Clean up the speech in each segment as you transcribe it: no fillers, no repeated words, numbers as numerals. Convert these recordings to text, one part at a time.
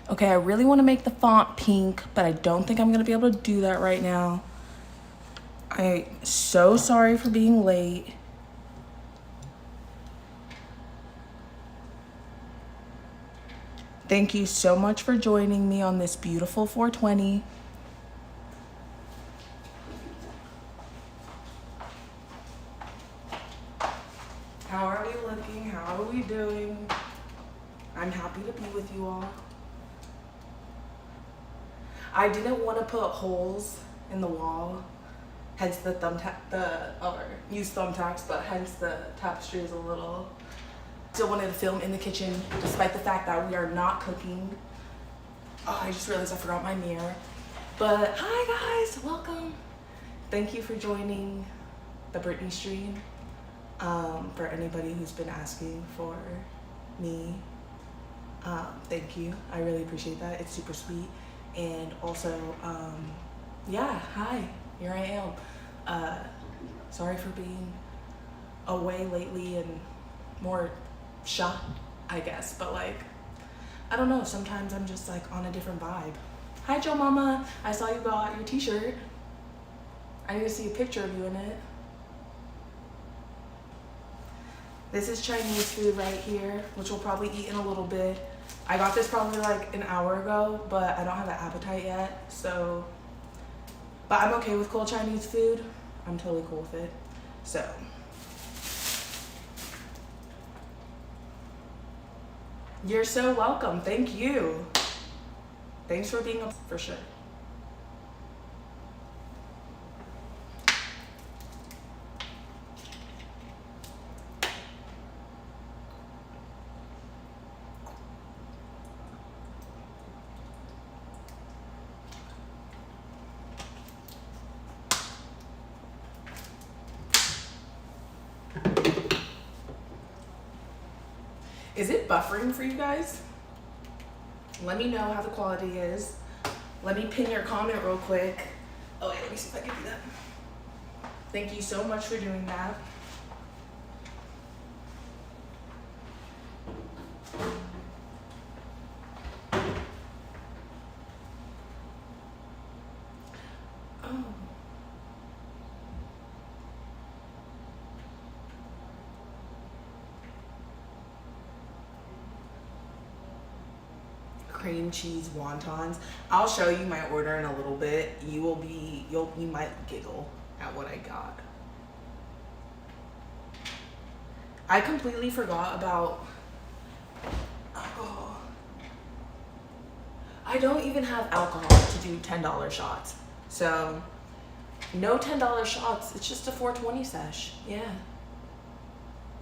Okay, I really want to make the font pink, but I don't think I'm going to be able to do that right now. I'm so sorry for being late. Thank you so much for joining me on this beautiful 420. How are we looking? How are we doing? I'm happy to be with you all. I didn't want to put holes in the wall, hence the use thumbtacks, but hence the tapestry is a little. Still wanted to film in the kitchen, despite the fact that we are not cooking. Oh, I just realized I forgot my mirror. But hi guys, welcome. Thank you for joining the Brittany stream. For anybody who's been asking for me, thank you. I really appreciate that. It's super sweet. And also, yeah, hi, here I am. Sorry for being away lately and more shot, I guess, but like, I don't know, sometimes I'm just like on a different vibe. Hi Joe Mama, I saw you got your t-shirt. I need to see a picture of you in it. This is Chinese food right here, which we'll probably eat in a little bit. I got this probably like an hour ago, but I don't have an appetite yet, so. But I'm okay with cold Chinese food. I'm totally cool with it, so. You're so welcome, thank you. Thanks for being up for sure. Is it buffering for you guys? Let me know how the quality is. Let me pin your comment real quick. Oh wait, let me see if I can do that. Thank you so much for doing that. Oh. Cream cheese wontons. I'll show you my order in a little bit. You might giggle at what I got. I completely forgot about alcohol. I don't even have alcohol to do $10 shots. So no $10 shots. It's just a 420 sesh. Yeah.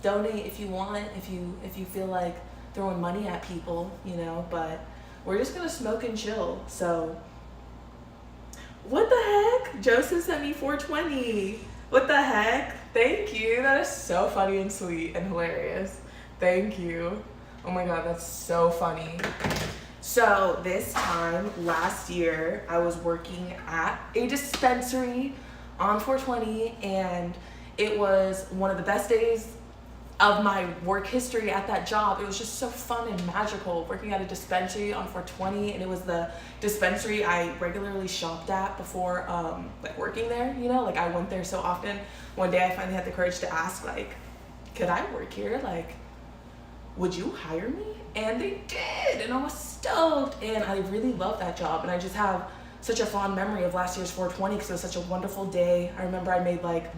Donate if you want, if you feel like throwing money at people, you know, but we're just gonna smoke and chill. So what the heck? Joseph sent me 420. What the heck? Thank you. That is so funny and sweet and hilarious. Thank you. Oh my god, that's so funny. So this time last year, I was working at a dispensary on 420, and it was one of the best days of my work history at that job. It was just so fun and magical working at a dispensary on 420, and it was the dispensary I regularly shopped at before like working there, you know, like I went there so often. One day I finally had the courage to ask, like, could I work here? Like, would you hire me? And they did, and I was stoked, and I really loved that job, and I just have such a fond memory of last year's 420 because it was such a wonderful day. I remember I made like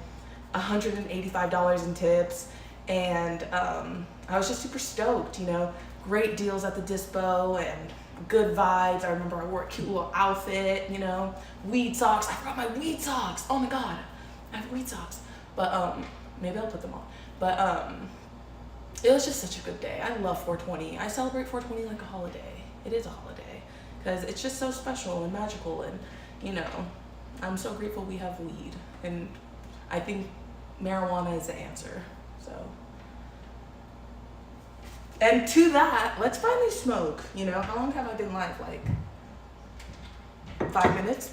$185 in tips, and I was just super stoked, you know, great deals at the dispo and good vibes. I remember I wore a cute little outfit, you know, weed socks. I forgot my weed socks. Oh my god, I have weed socks. But maybe I'll put them on. But it was just such a good day. I love 420. I celebrate 420 like a holiday. It is a holiday because it's just so special and magical, and you know, I'm so grateful we have weed, and I think marijuana is the answer. So, and to that, let's finally smoke. You know, how long have I been live? Like 5 minutes?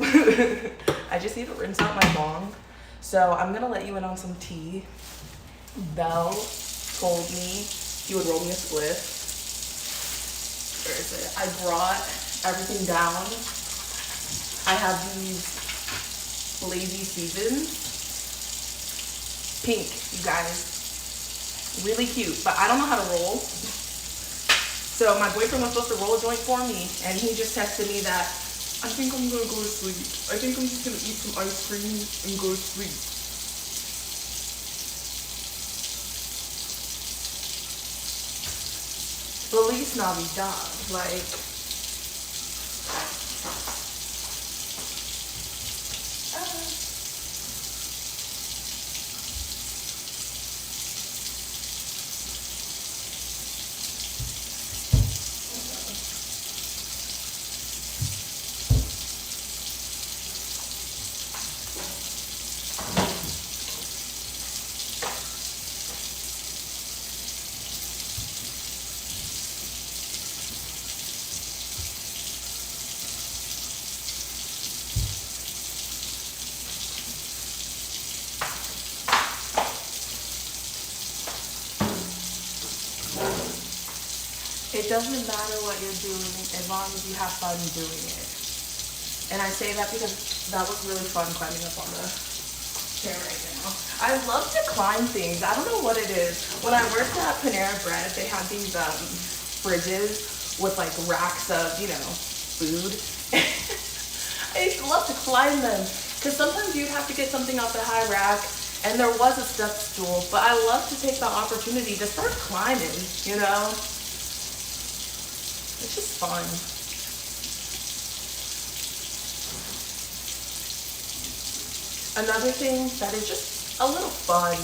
I just need to rinse out my bong. So I'm gonna let you in on some tea. Belle told me he would roll me a spliff. where is it? I brought everything down. I have these Lazy Susans. Pink, you guys. Really cute, but I don't know how to roll. So my boyfriend was supposed to roll a joint for me, and he just texted me that, I think I'm gonna go to sleep. I think I'm just gonna eat some ice cream and go to sleep. Feliz Navidad, like. It doesn't matter what you're doing as long as you have fun doing it. And I say that because that was really fun climbing up on the chair right now. I love to climb things. I don't know what it is. When I worked at Panera Bread, they had these fridges with like racks of, you know, food. I used to love to climb them because sometimes you'd have to get something off the high rack and there was a step stool, but I love to take the opportunity to start climbing, you know? It's just fun. Another thing that is just a little fun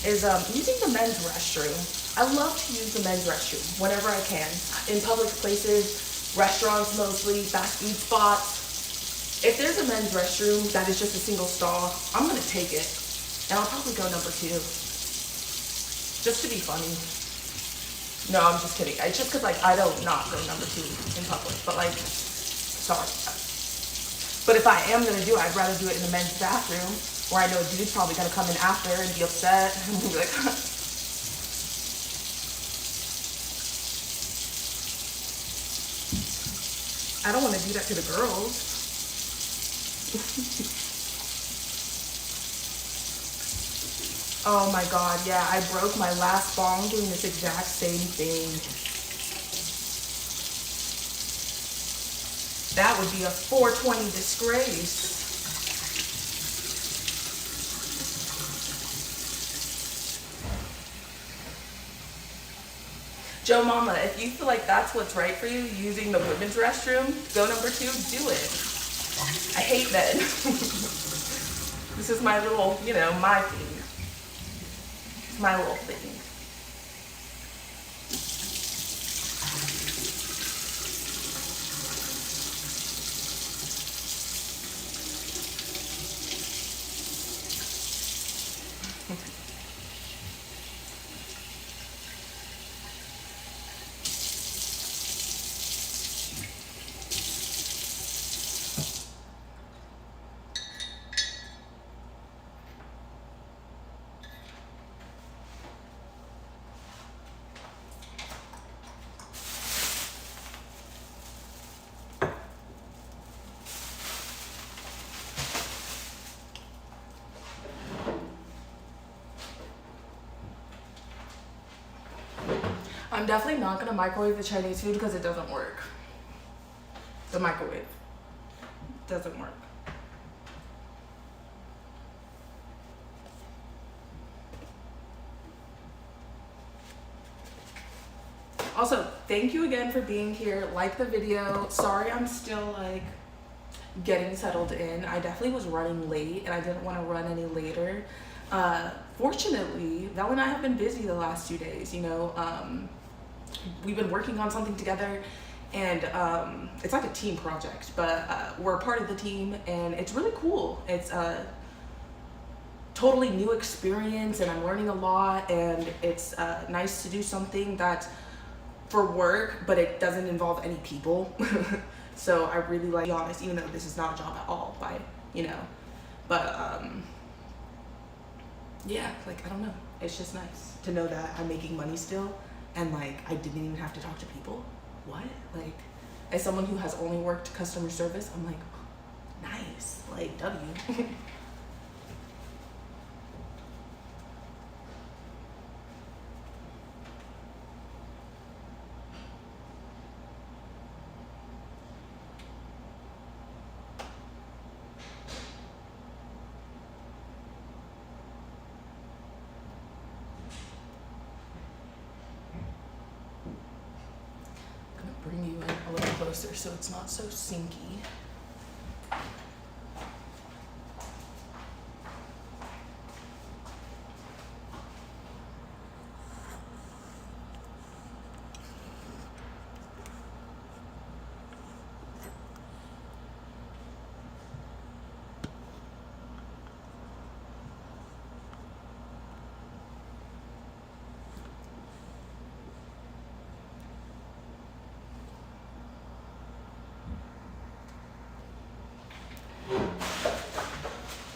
is using the men's restroom. I love to use the men's restroom whenever I can. In public places, restaurants mostly, fast food spots. If there's a men's restroom that is just a single stall, I'm gonna take it. And I'll probably go number 2. Just to be funny. No, I'm just kidding. It's just because, like, I don't not go number 2 in public. But, like, sorry. But if I am going to do it, I'd rather do it in the men's bathroom where I know a dude's probably going to come in after and be upset. And be like, I don't want to do that to the girls. Oh my god, yeah, I broke my last bong doing this exact same thing. That would be a 420 disgrace. Joe Mama, if you feel like that's what's right for you, using the women's restroom, go number 2, do it. I hate men. This is my little, you know, my thing. My little thing. I'm definitely not gonna microwave the Chinese food because it doesn't work. The microwave doesn't work. Also, thank you again for being here. Like the video. Sorry I'm still like getting settled in. I definitely was running late and I didn't want to run any later. Fortunately, Val and I have been busy the last 2 days, you know. We've been working on something together and it's like a team project, but we're a part of the team and it's really cool. It's a totally new experience and I'm learning a lot, and it's nice to do something that's for work, but it doesn't involve any people. So I really like, to be honest, even though this is not a job at all, by, you know, but yeah, like, I don't know. It's just nice to know that I'm making money still and like I didn't even have to talk to people. what? Like, as someone who has only worked customer service, I'm like, nice, like, W. Bring you in a little closer so it's not so Sm0ke.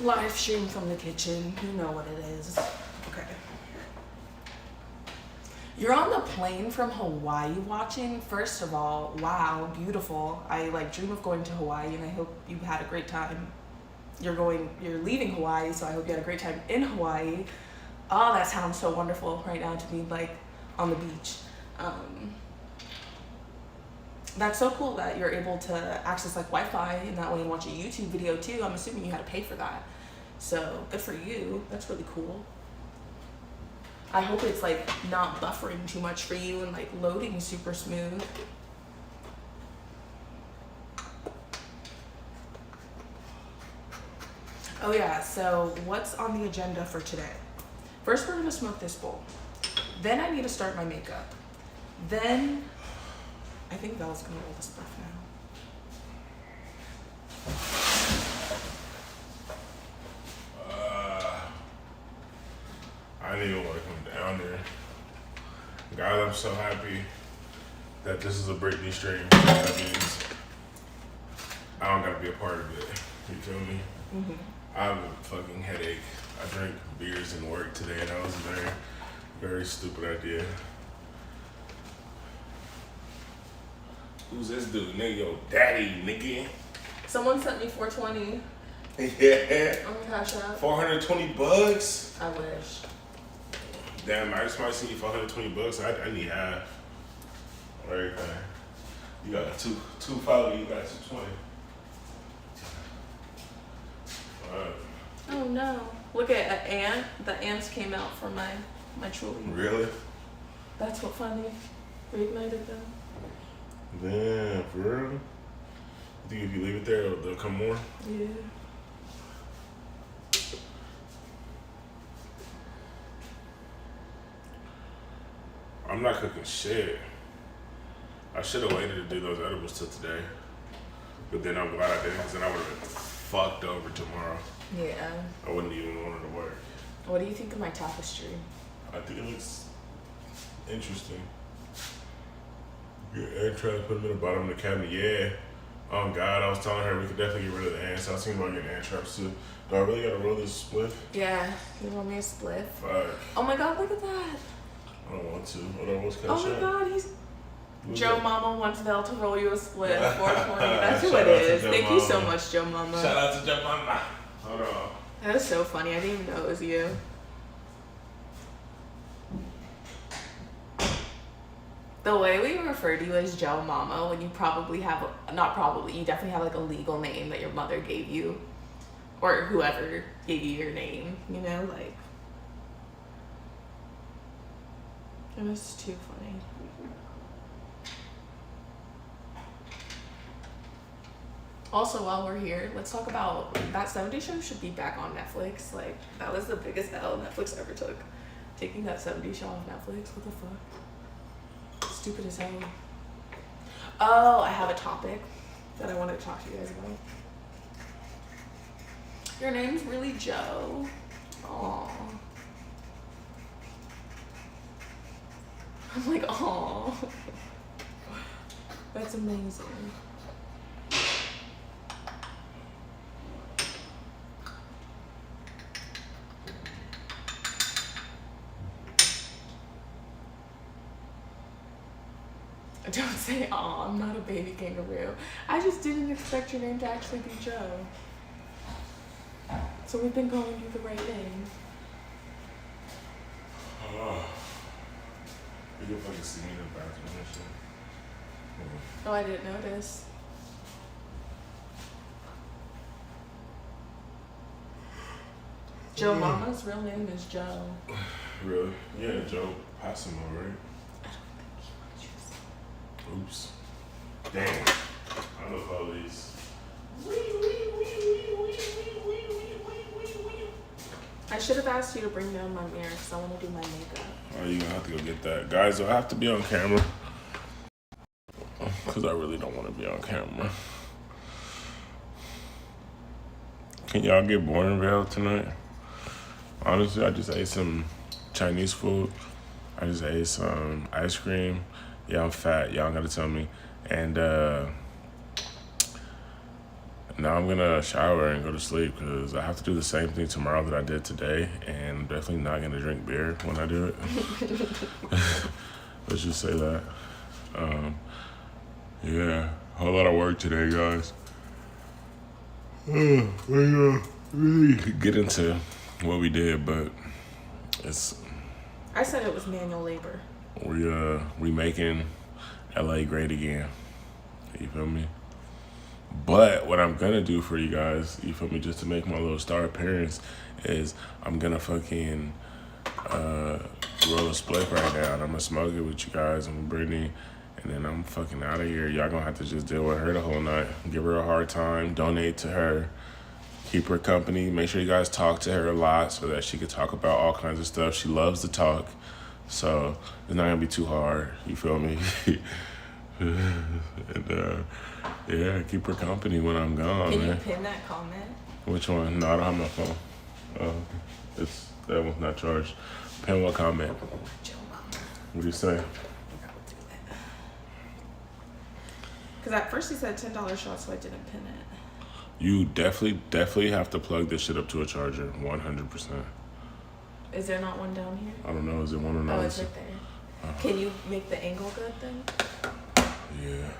Live stream from the kitchen. You know what it is. Okay. You're on the plane from Hawaii watching. First of all, wow, beautiful. I like dream of going to Hawaii, and I hope you had a great time. You're leaving Hawaii, so I hope you had a great time in Hawaii. Oh, that sounds so wonderful right now to be like on the beach. That's so cool that you're able to access like Wi-Fi in that way and watch a YouTube video too. I'm assuming you had to pay for that. So good for you. That's really cool. I hope it's like not buffering too much for you and like loading super smooth. Oh yeah, so what's on the agenda for today? First, we're gonna smoke this bowl. Then I need to start my makeup. Then I think Belle's gonna roll the stuff now. I didn't even want to come down there. Guys, I'm so happy that this is a Brittany stream. That means I don't gotta be a part of it. You feel me? Mm-hmm. I have a fucking headache. I drank beers in work today, and that was a very, very stupid idea. Who's this dude? Nigga, yo, daddy, nigga. Someone sent me 420. Yeah. On Cash App. $420? I wish. Damn, I just might see you $420. I need half. Everything. You got two followers, you got 220. Oh no. Look at an ant. The ants came out from my trolley. Really? That's what finally reignited them. Damn, for real? You think if you leave it there, they'll come more? Yeah. I'm not cooking shit. I should have waited to do those edibles till today. But then I'm glad I didn't, because then I would have been fucked over tomorrow. Yeah. I wouldn't even want it to work. What do you think of my tapestry? I think it looks interesting. Yeah, and trying to put them in the bottom of the cabinet. Yeah. Oh God, I was telling her we could definitely get rid of the ants. I was thinking about getting ant traps too. Do I really gotta roll this spliff? Yeah. You want me a spliff? Fuck. Oh my God, look at that. I don't want to. Hold on, what's Oh my God, Joe that? Mama wants Vel to roll you a split. 420. That's who Shout it out to is. Joe Thank you so Mama. much, Joe Mama. Shout out to Joe Mama. Hold on. That was so funny. I didn't even know it was you. The way we refer to you as Joe Mama, when you probably have, not probably, you definitely have like a legal name that your mother gave you. Or whoever gave you your name, you know, like. It was too funny. Also, while we're here, let's talk about that 70 show should be back on Netflix. Like, that was the biggest L Netflix ever took. Taking that 70 show off Netflix, what the fuck? Stupid as hell. Oh, I have a topic that I wanted to talk to you guys about. Your name's really Joe. Aww. I'm like, aww. That's amazing. Don't say, "Oh, I'm not a baby kangaroo." I just didn't expect your name to actually be Joe. So we've been calling you the right name. You can fucking see me in the bathroom and shit. Oh, I didn't notice. Joe Mama's real name is Joe. Really? Yeah, Joe Passimo, right? I don't think he wants you. Oops. Damn. I'm the police. I should have asked you to bring down my mirror because I want to do my makeup. Oh, you're gonna have to go get that. Guys, do I have to be on camera? Because I really don't want to be on camera. Can y'all get born in Vail tonight? Honestly, I just ate some Chinese food. I just ate some ice cream. Yeah, I'm fat. Y'all gotta tell me. And now I'm gonna shower and go to sleep because I have to do the same thing tomorrow that I did today, and I'm definitely not gonna drink beer when I do it. Let's just say that. Yeah, a whole lot of work today, guys. We really get into what we did, but I said it was manual labor. we making LA great again. You feel me? But what I'm gonna do for you guys, you feel me, just to make my little star appearance, is I'm gonna fucking roll a split right now, and I'm gonna smoke it with you guys and with Brittany, and then I'm fucking out of here. Y'all gonna have to just deal with her the whole night. Give her a hard time. Donate to her. Keep her company. Make sure you guys talk to her a lot so that she could talk about all kinds of stuff. She loves to talk, so it's not gonna be too hard. You feel me? And yeah, keep her company when I'm gone. Can man. you pin that comment? Which one? No, I don't have my phone. That one's not charged. Pin what comment? Joe Mama. What do you say? Because at first he said $10 shot, so I didn't pin it. You definitely have to plug this shit up to a charger, 100%. Is there not one down here? I don't know, is it one or not? Oh, it's right there. Can you make the angle good then? Yeah.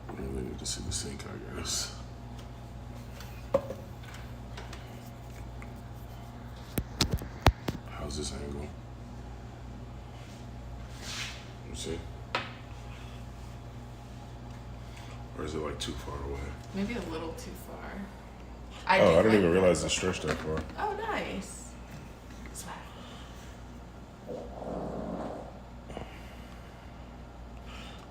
I really need to see the sink, I guess. How's this angle? Let me see. Or is it like too far away? Maybe a little too far. I didn't even realize it stretched that far. Oh, nice.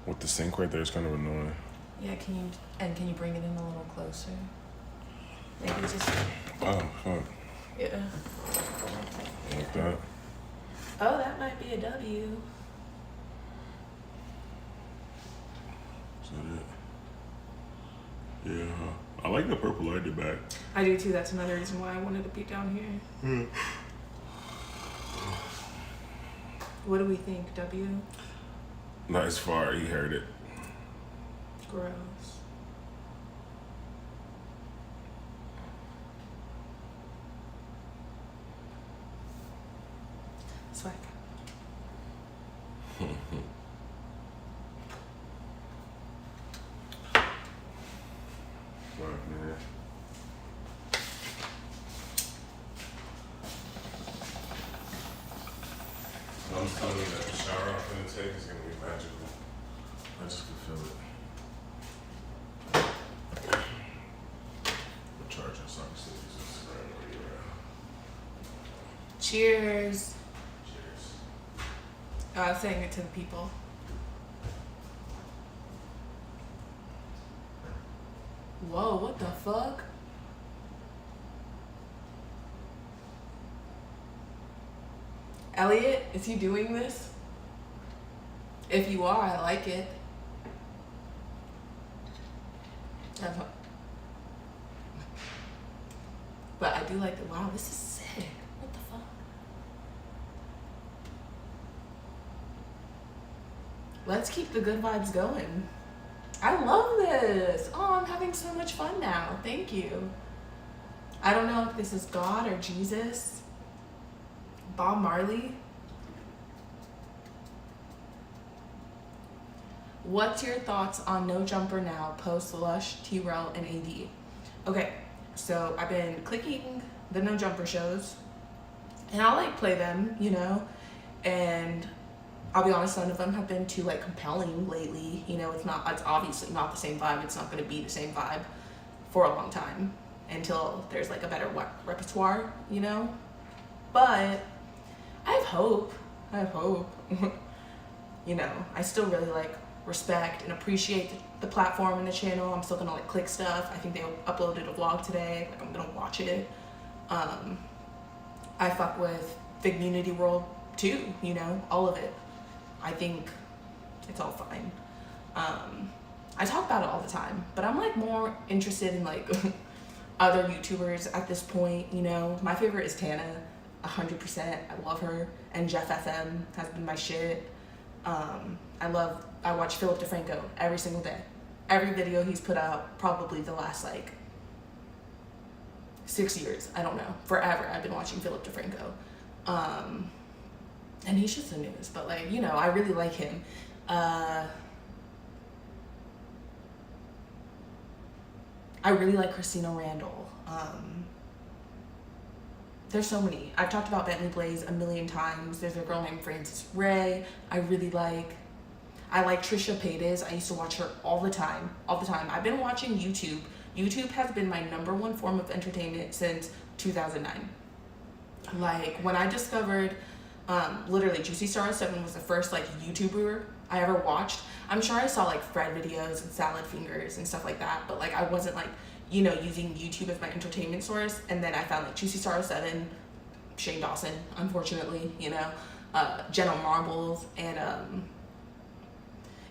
With the sink right there, it's kind of annoying. Yeah, can you bring it in a little closer? Maybe just. Oh, fuck. Yeah. Like that. Oh, that might be a W. Is that it? Yeah. I like the purple light at the back. I do too. That's another reason why I wanted to be down here. What do we think, W? Not as far. He heard it. Gross. Swag. Fuck, man. I was telling you that the shower I'm gonna take is gonna be magical. I just can feel it. The charger sucks. Just right where you're at. Cheers. Cheers. Oh, I was saying it to the people. Whoa, what the fuck? Elliot, is he doing this? If you are, I like it. But I do like the, wow, this is sick. What the fuck? Let's keep the good vibes going. I love this. Oh, I'm having so much fun now. Thank you. I don't know if this is God or Jesus. Bob Marley. What's your thoughts on No Jumper Now, post Lush, T-Rel, and AD? Okay, so I've been clicking the No Jumper shows, and I'll like play them, you know, and I'll be honest, none of them have been too like compelling lately. You know, it's obviously not the same vibe. It's not going to be the same vibe for a long time until there's like a better repertoire, you know. But I have hope. You know, I still really like respect and appreciate the platform and the channel. I'm still gonna like click stuff. I think they uploaded a vlog today. Like I'm gonna watch it. I fuck with Big Unity World too. You know, all of it. I think it's all fine. I talk about it all the time, but I'm like more interested in like other YouTubers at this point. You know, my favorite is Tana, 100%. I love her, and Jeff FM has been my shit. I watch Philip DeFranco every single day. Every video he's put out, probably the last like 6 years. I don't know, forever. I've been watching Philip DeFranco. And he's just the newest, but like, you know, I really like him. I really like Christina Randall. There's so many. I've talked about Bentley Blaze a million times. There's a girl named Frances Ray I really like. I like Trisha Paytas. I used to watch her all the time. I've been watching YouTube. YouTube has been my #1 form of entertainment since 2009. Like, when I discovered, literally, Juicy Star 7 was the first, like, YouTuber I ever watched. I'm sure I saw, like, Fred videos and Salad Fingers and stuff like that, but, like, I wasn't, like, you know, using YouTube as my entertainment source. And then I found, like, Juicy Star 7, Shane Dawson, unfortunately, you know, Jenna Marbles, and,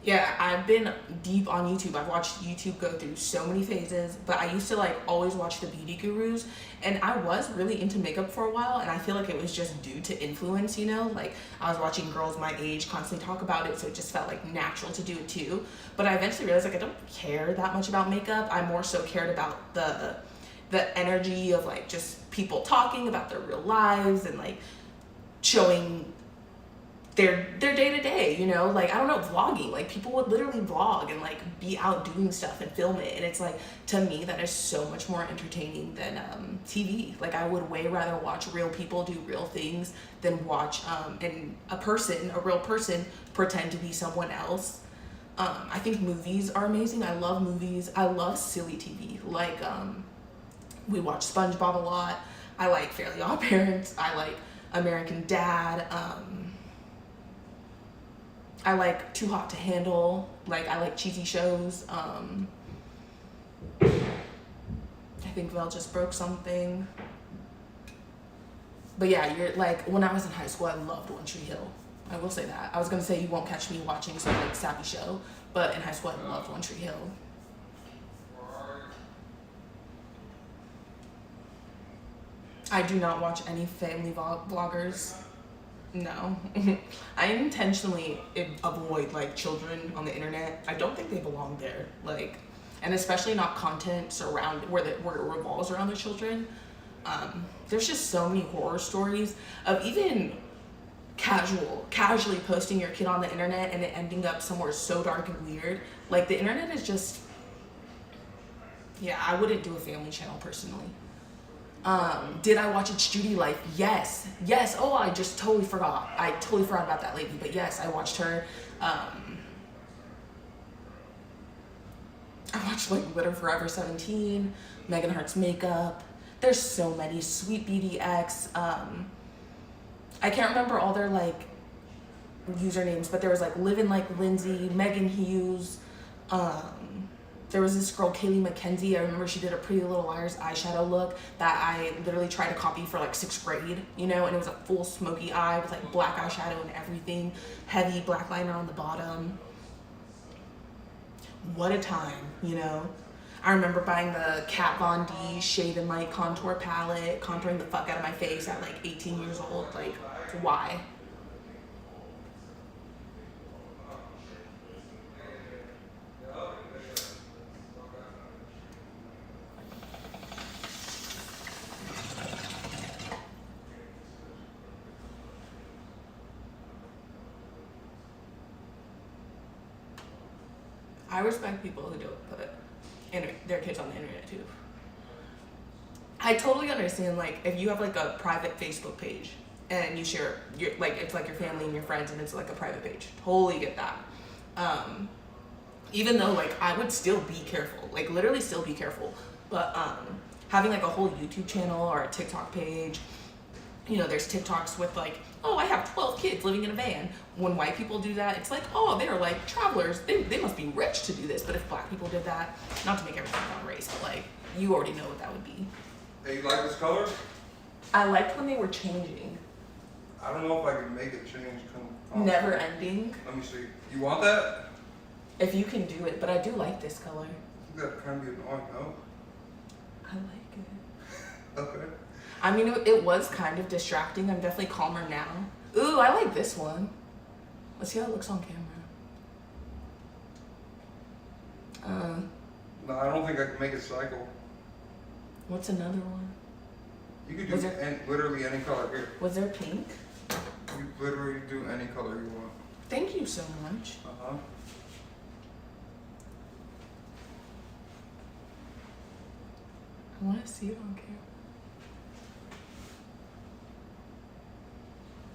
yeah, I've been deep on YouTube. I've watched YouTube go through so many phases, but I used to like always watch the beauty gurus, and I was really into makeup for a while, and I feel like it was just due to influence, you know, like I was watching girls my age constantly talk about it, so it just felt like natural to do it too. But I eventually realized like I don't care that much about makeup. I more so cared about the energy of like just people talking about their real lives and like showing their day to day, you know, like, I don't know, vlogging. Like, people would literally vlog and like be out doing stuff and film it, and it's like, to me, that is so much more entertaining than TV. Like, I would way rather watch real people do real things than watch a real person pretend to be someone else. I think movies are amazing. I love movies. I love silly TV. Like, we watch SpongeBob a lot. I like Fairly Odd Parents. I like American Dad. I like Too Hot to Handle. Like, I like cheesy shows. I think Vel just broke something. But yeah, you're like, when I was in high school, I loved One Tree Hill. I will say that. I was gonna say you won't catch me watching some like sappy show, but in high school, I loved One Tree Hill. I do not watch any family vloggers. No. I intentionally avoid like children on the internet. I don't think they belong there. Like, and especially not content where it revolves around the children. There's just so many horror stories of even casually posting your kid on the internet and it ending up somewhere so dark and weird. Like, the internet is just, yeah, I wouldn't do a family channel personally. Did I watch It's Judy Life? Yes. Oh, I just totally forgot. I totally forgot about that lady. But yes, I watched her. I watched like Glitter Forever 17, Megan Hart's Makeup. There's so many. Sweet BDX. I can't remember all their like usernames, but there was like Living Like Lindsay, Megan Hughes. There was this girl, Kaylee McKenzie. I remember she did a Pretty Little Liars eyeshadow look that I literally tried to copy for like 6th grade, you know, and it was a full smoky eye with like black eyeshadow and everything, heavy black liner on the bottom. What a time, you know. I remember buying the Kat Von D Shade and Light contour palette, contouring the fuck out of my face at like 18 years old. Like, why? I respect people who don't put their kids on the internet too. I totally understand, like, if you have like a private Facebook page and you share your, like, it's like your family and your friends and it's like a private page. Totally get that. Even though, like, I would still be careful, like, literally still be careful. But having like a whole YouTube channel or a TikTok page, you know, there's TikToks with like, oh, I have 12 kids living in a van. When white people do that, it's like, oh, they're like travelers. They must be rich to do this. But if black people did that, not to make everything about race, but like, you already know what that would be. Hey, you like this color? I liked when they were changing. I don't know if I can make it change. Never ending. Let me see. You want that? If you can do it, but I do like this color. I think that kind of be annoying, no? I like it. Okay. I mean, it was kind of distracting. I'm definitely calmer now. Ooh, I like this one. Let's see how it looks on camera. No, I don't think I can make it cycle. What's another one? You could do literally any color here. Was there pink? You literally do any color you want. Thank you so much. Uh-huh. I want to see it on camera.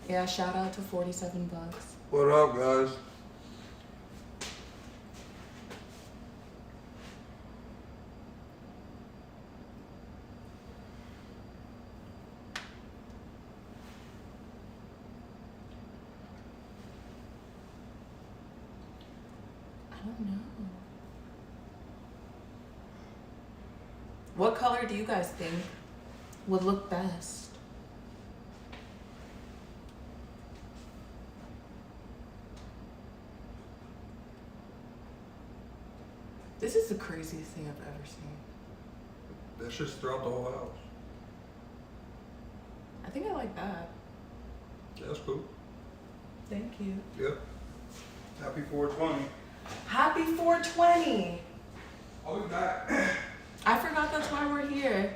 Yeah, shout out to $47. What up, guys? I don't know. What color do you guys think would look best? This is the craziest thing I've ever seen. That's just throughout the whole house. I think I like that. Yeah, that's cool. Thank you. Yep. Happy 420. Happy 420. I'll be back. I forgot that's why we're here.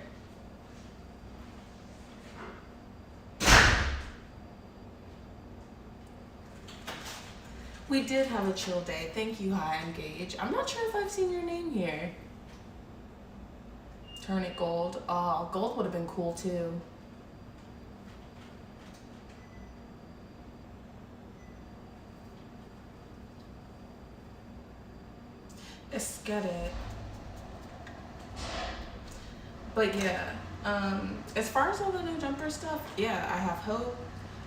We did have a chill day. Thank you, Hi, I'm Gage. I'm not sure if I've seen your name here. Turn it gold. Oh, gold would have been cool too. Let's get it. But yeah, as far as all the no jumper stuff, yeah, I have hope.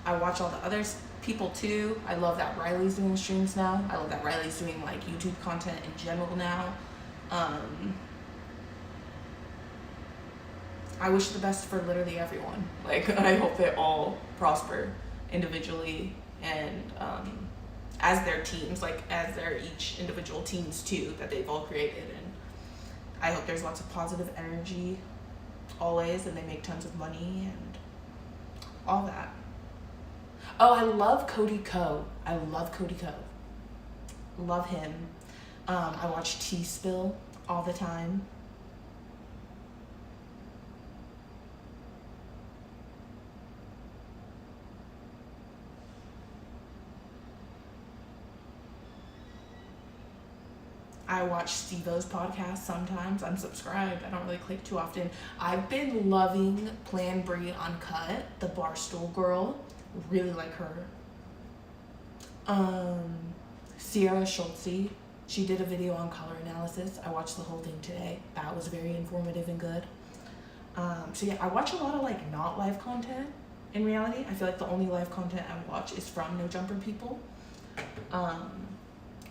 I watch all the other people too. I love that Riley's doing streams now. I love that Riley's doing like YouTube content in general now. I wish the best for literally everyone. Like, I hope they all prosper individually and as their teams, like as their each individual teams too that they've all created. And I hope there's lots of positive energy always, and they make tons of money and all that. Oh, I love Cody Ko. I love Cody Ko. Love him. I watch T-Spill all the time. I watch Steve-O's podcast sometimes. I'm subscribed. I don't really click too often. I've been loving Plan Brie Uncut, the Barstool girl. Really like her. Sierra Schultze. She did a video on color analysis. I watched the whole thing today. That was very informative and good. So yeah, I watch a lot of like not live content in reality. I feel like the only live content I watch is from No Jumper people.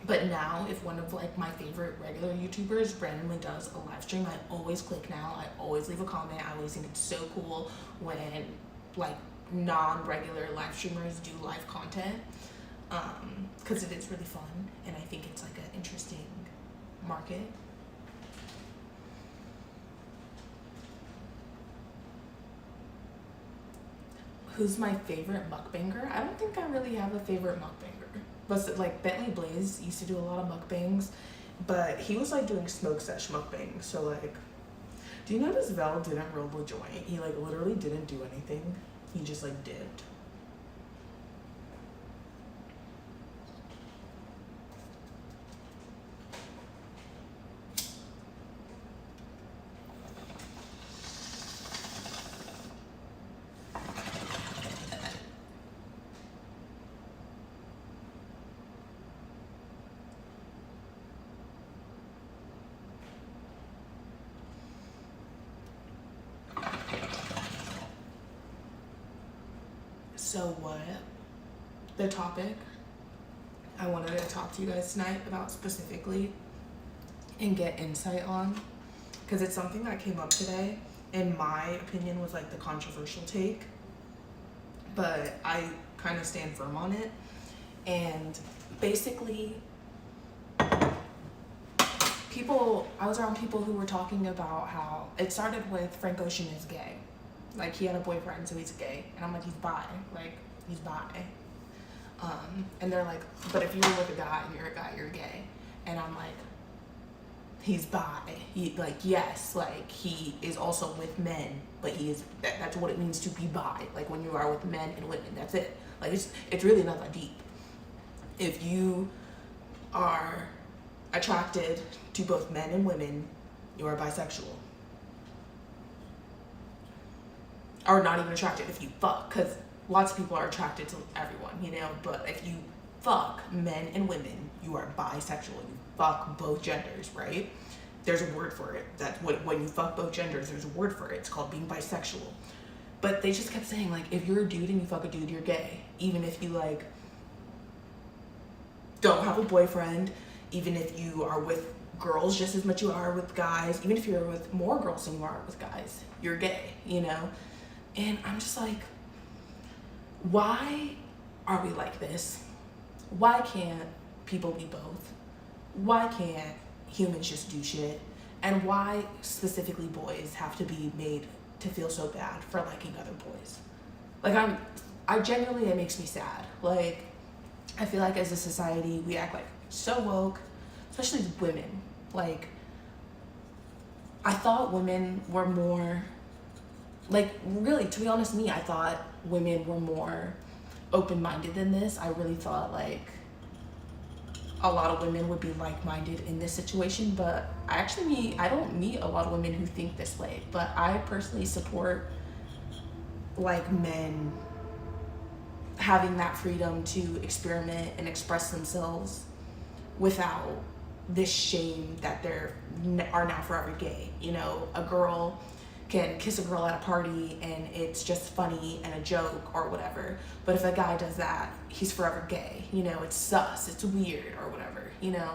But now, if one of like my favorite regular YouTubers randomly does a live stream, I always click now. I always leave a comment. I always think it's so cool when like non-regular live streamers do live content, because it is really fun, and I think it's like an interesting market. Who's my favorite mukbanger? I don't think I really have a favorite mukbanger. But like Bentley Blaze used to do a lot of mukbangs, but he was like doing smoke sesh mukbangs. So like, do you notice Vel didn't roll the joint? He like literally didn't do anything. He just like dipped. So what? The topic I wanted to talk to you guys tonight about specifically and get insight on, because it's something that came up today, in my opinion was like the controversial take, but I kind of stand firm on it. And basically, I was around people who were talking about how it started with Frank Ocean is gay. Like, he had a boyfriend, so he's gay. And I'm like, he's bi. Like, he's bi. And they're like, but if you were with a guy and you're a guy, you're gay. And I'm like, he's bi. He, like, yes, like, he is also with men, but he is, that's what it means to be bi. Like, when you are with men and women, that's it. Like, it's really not that deep. If you are attracted to both men and women, you are bisexual. Or not even attracted if you fuck, because lots of people are attracted to everyone, you know, but if you fuck men and women, you are bisexual. You fuck both genders, right? There's a word for it. That's what, when you fuck both genders, there's a word for it. It's called being bisexual. But they just kept saying, like, if you're a dude and you fuck a dude, you're gay. Even if you, like, don't have a boyfriend, even if you are with girls just as much you are with guys, even if you're with more girls than you are with guys, you're gay, you know? And I'm just like, why are we like this? Why can't people be both? Why can't humans just do shit? And why specifically boys have to be made to feel so bad for liking other boys? Like, I genuinely, it makes me sad. Like, I feel like as a society, we act like so woke, especially women. Like, I thought women were more, like, really, to be honest, I thought women were more open-minded than this. I really thought, like, a lot of women would be like-minded in this situation, but I don't meet a lot of women who think this way, but I personally support, like, men having that freedom to experiment and express themselves without this shame that they're now forever gay. You know, a girl can kiss a girl at a party and it's just funny and a joke or whatever, but if a guy does that, he's forever gay. You know, it's sus, it's weird or whatever, you know.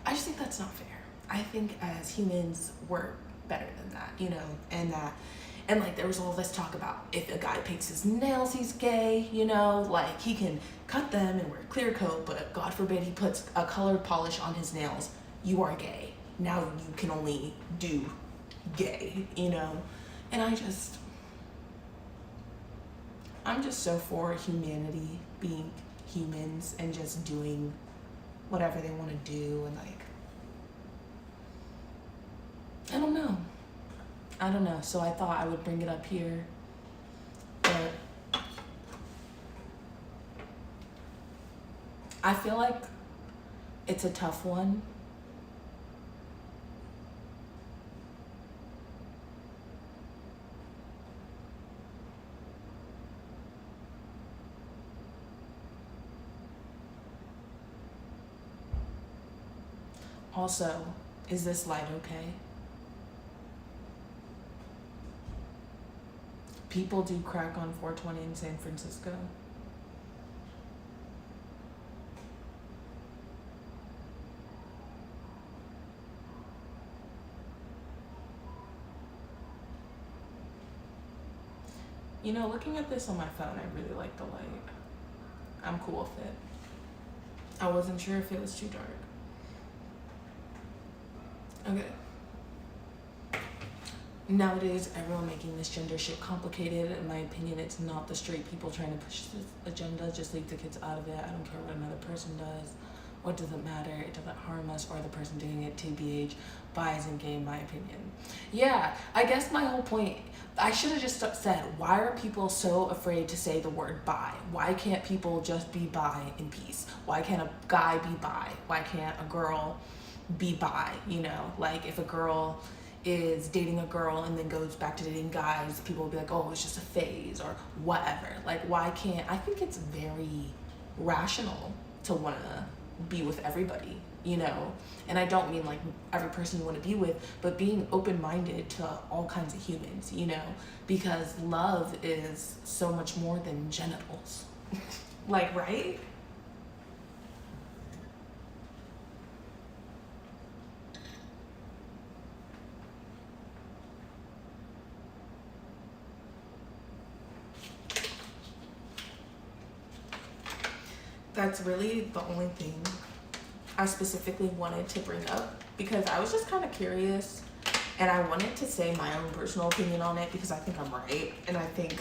I just think that's not fair. I think as humans, we're better than that, you know, and like, there was all this talk about if a guy paints his nails, he's gay, you know, like, he can cut them and wear a clear coat, but God forbid he puts a colored polish on his nails, you are gay. Now you can only do gay, you know. And I'm just so for humanity being humans and just doing whatever they want to do, and like, I don't know. So I thought I would bring it up here, but I feel like it's a tough one. Also, is this light okay? People do crack on 420 in San Francisco. You know, looking at this on my phone, I really like the light. I'm cool with it. I wasn't sure if it was too dark. Okay. Nowadays, everyone making this gender shit complicated. In my opinion, it's not the straight people trying to push this agenda. Just leave the kids out of it. I don't care what another person does. What does it matter? It doesn't harm us or the person doing it. TBH, bi isn't gay, in my opinion. Yeah, I guess my whole point, I should have just said, why are people so afraid to say the word bi? Why can't people just be bi in peace? Why can't a guy be bi? Why can't a girl be bi? You know, like, if a girl is dating a girl and then goes back to dating guys, people will be like, oh, it's just a phase or whatever. Like, why can't, I think it's very rational to want to be with everybody. you know? And I don't mean like every person you want to be with, but being open-minded to all kinds of humans, you know? Because love is so much more than genitals. Like, right? That's really the only thing I specifically wanted to bring up, because I was just kind of curious and I wanted to say my own personal opinion on it because I think I'm right. And I think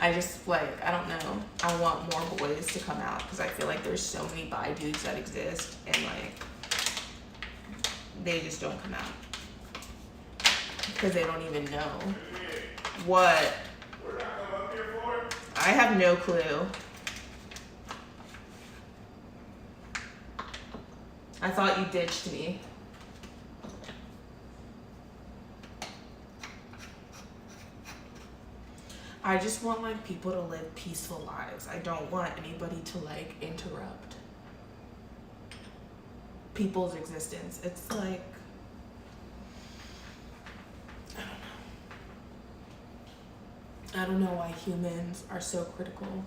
I just like, I don't know. I want more boys to come out because I feel like there's so many bi dudes that exist and like they just don't come out because they don't even know. What? We're not come up here for it? I have no clue. I thought you ditched me. I just want like people to live peaceful lives. I don't want anybody to like interrupt people's existence. It's like, I don't know why humans are so critical.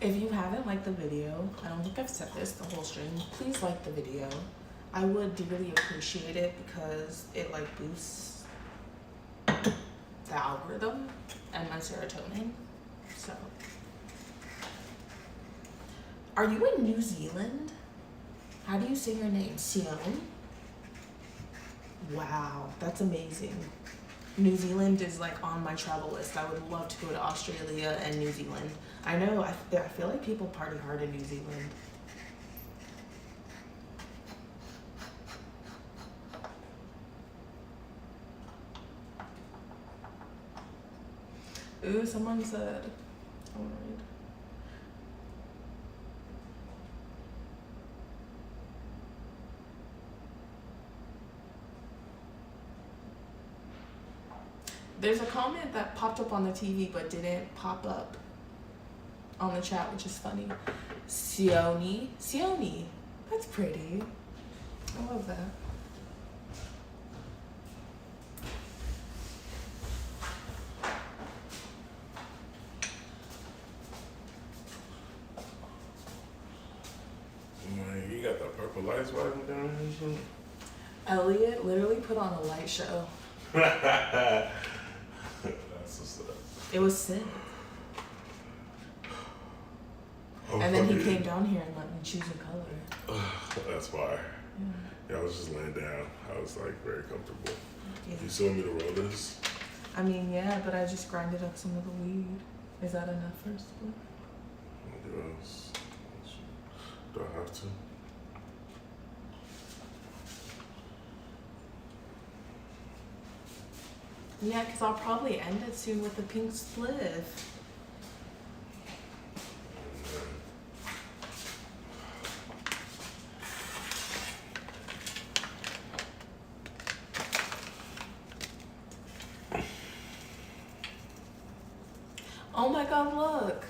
If you haven't liked the video, I don't think I've said this the whole stream, please like the video. I would dearly appreciate it because it like boosts the algorithm and my serotonin. So, are you in New Zealand? How do you say your name? Sion? Wow, that's amazing. New Zealand is like on my travel list. I would love to go to Australia and New Zealand. I know, I feel like people party hard in New Zealand. Ooh, someone said, I wanna read. There's a comment that popped up on the TV but didn't pop up on the chat, which is funny. Sm0ke. That's pretty. I love that. Man, you got the purple lights wiping down here and shit? Elliot literally put on a light show. That's what's up. It was sick. Oh, And then he fuck came it. down here and let me choose a color. That's why. Yeah. Yeah, I was just laying down. I was like very comfortable. Yeah. You still want me to roll this? I mean, yeah, but I just grinded up some of the weed. Is that enough for a split? What else? Do I have to? Yeah, because I'll probably end it soon with the pink spliff. Oh my god, look.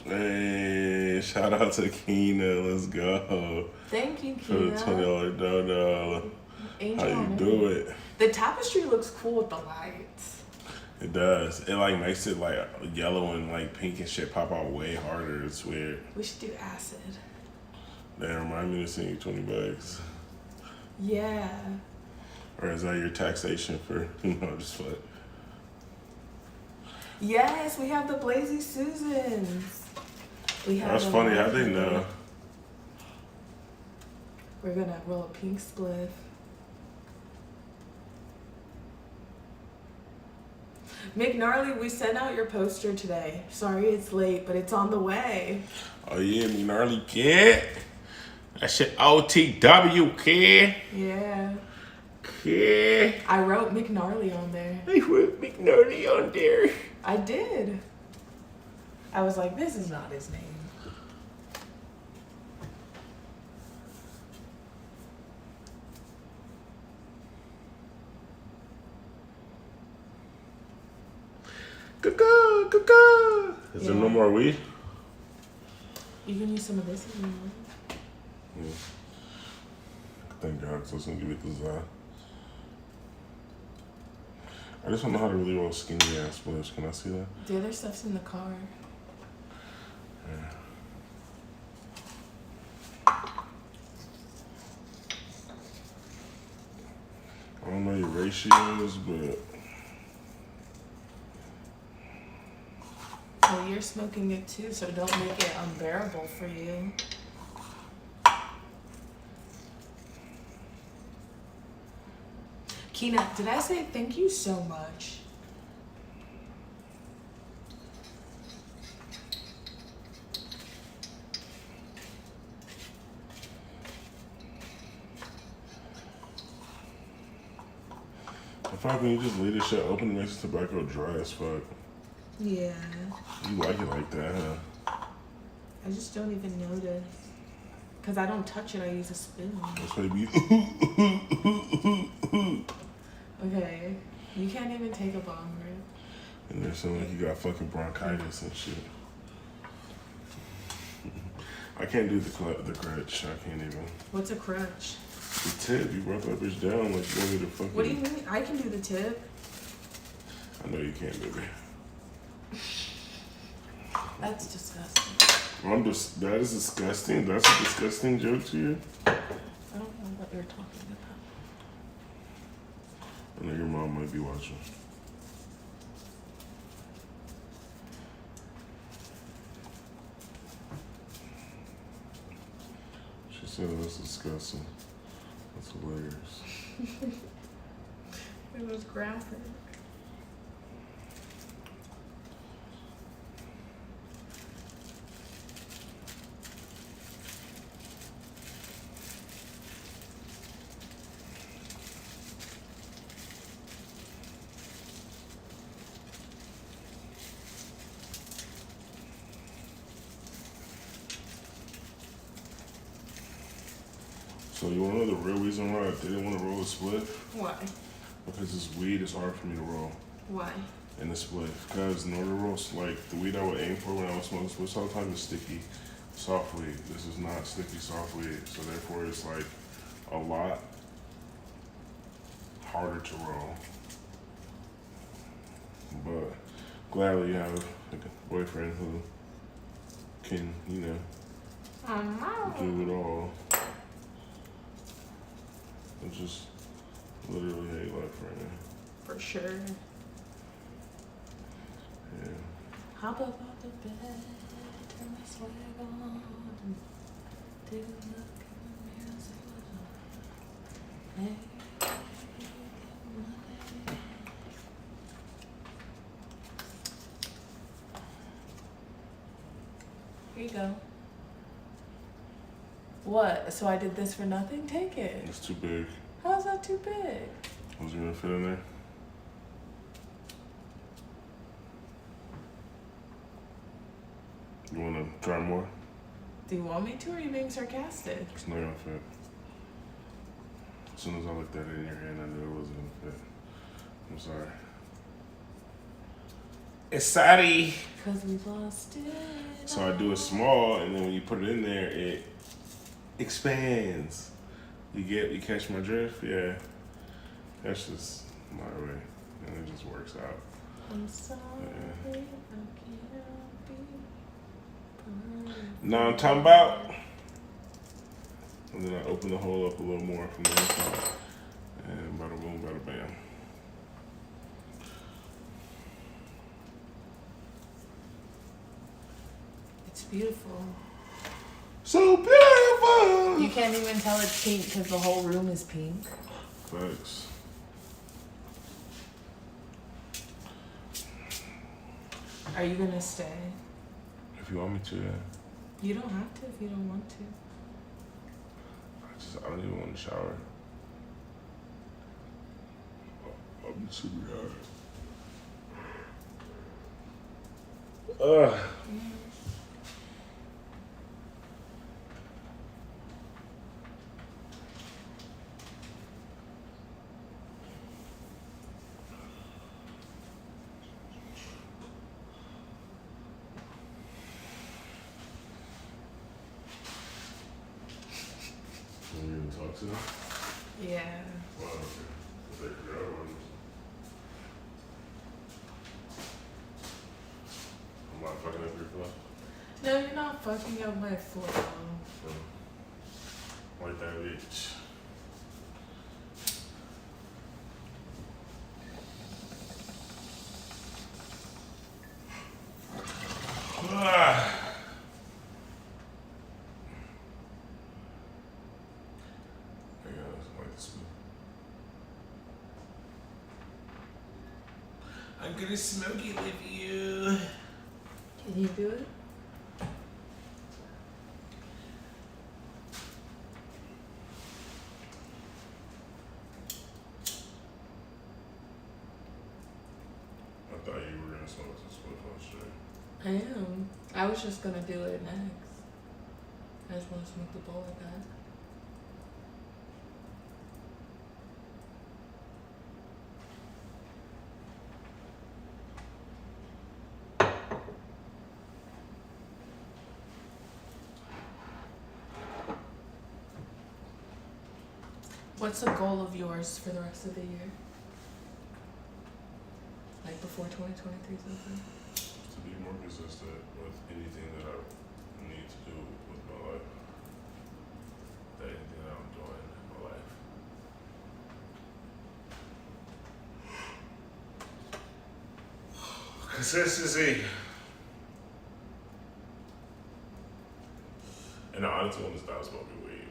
Hey, shout out to Keena. Let's go. Thank you, For the Kia. $20 dono. Angel How you on do it. it? The tapestry looks cool with the lights. It does. It like makes it like yellow and like pink and shit pop out way harder. It's weird. We should do acid. That remind me to send you $20. Yeah. Or is that your taxation for just what? Yes, we have the Blazy Susans. We have That's them funny. right How they here. know? We're gonna roll a pink spliff. McNarly, we sent out your poster today. Sorry it's late, but it's on the way. Oh yeah, me gnarly kid. I said OTW, kid. Yeah. Kid. I wrote McNarly on there. I wrote McNarty on there. I did. I was like, this is not his name. Caca. Is there Yeah. no more weed? You can use some of this if you want. Yeah. Thank God, because I was going to give it this I just don't know how to really roll skinny ass spliffs. Can I see that? The other stuff's in the car. Yeah. I don't know your ratios, but Well, you're smoking it too, so don't make it unbearable for you. Kina, did I say thank you so much? I feel like when you just leave this shit open, it makes the tobacco dry as fuck. Yeah. You like it like that, huh? I just don't even notice. Because I don't touch it, I use a spoon. That's why you be. Okay. You can't even take a bong rip. And there's something like you got fucking bronchitis and shit. I can't do the crutch. I can't even. What's a crutch? The tip, you brought that bitch down like you want me to fucking. What do you mean? I can do the tip. I know you can't, baby. That's disgusting. That is disgusting. That's a disgusting joke to you. I don't know what you're talking about. I know your mom might be watching. She said that's disgusting. That's hilarious. It was graphic. So you want to know the real reason why I didn't want to roll a split? Why? Because this weed is hard for me to roll Why? in the split. Because in order to roll, like the weed I would aim for when I was smoking splits all the time is sticky, soft weed. This is not sticky, soft weed. So therefore it's like a lot harder to roll. But gladly you have like a boyfriend who can, you know, do it all. I just literally hate life right now. For sure. Yeah. Hop up on the bed, turn my swag on, and take a look in the mirror, say what's up. Hey, here you go. What? So I did this for nothing? Take it. It's too big. How's that too big? Was it gonna fit in there? You wanna try more? Do you want me to, or are you being sarcastic? It's not gonna fit. As soon as I looked at it in your hand, I knew it wasn't gonna fit. I'm sorry. It's sorry. Cause we lost it. So I do it small, and then when you put it in there, it expands. You catch my drift? Yeah. That's just my way, and it just works out. I'm sorry, Yeah. I can't be perfect. Now I'm talking about, and then I open the hole up a little more from the inside, and bada boom, bada bam. It's beautiful. So beautiful. You can't even tell it's pink because the whole room is pink. Thanks. Are you gonna stay? If you want me to, yeah. You don't have to if you don't want to. I don't even want to shower. I'm super tired. You gonna talk to them? Yeah. Wow, okay. They forgot about us. I'm not fucking up your flow. No, you're not fucking up my flow. Like that bitch. Ah. Hang on, like this one. I'm gonna smoke it with you. Can you do it? I thought you were gonna smoke this with on straight. I am. I was just gonna do it next. I just want to smoke the bowl like that. What's a goal of yours for the rest of the year? Like before 2023 something? To be more consistent with anything that I need to do with my life. Anything that I'm doing in my life. Consistency. And I honestly want to stop smoking weed.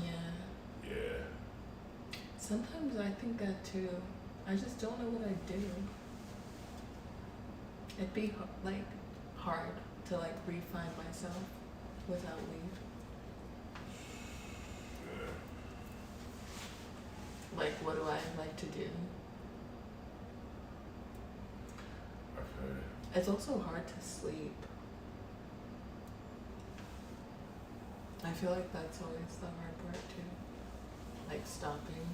Yeah. Yeah. Sometimes I think that too. I just don't know what I'd do. It'd be like hard to like refine myself without weed. Yeah. Like, what do I like to do? Okay. It's also hard to sleep. I feel like that's always the hard part too. Like stopping.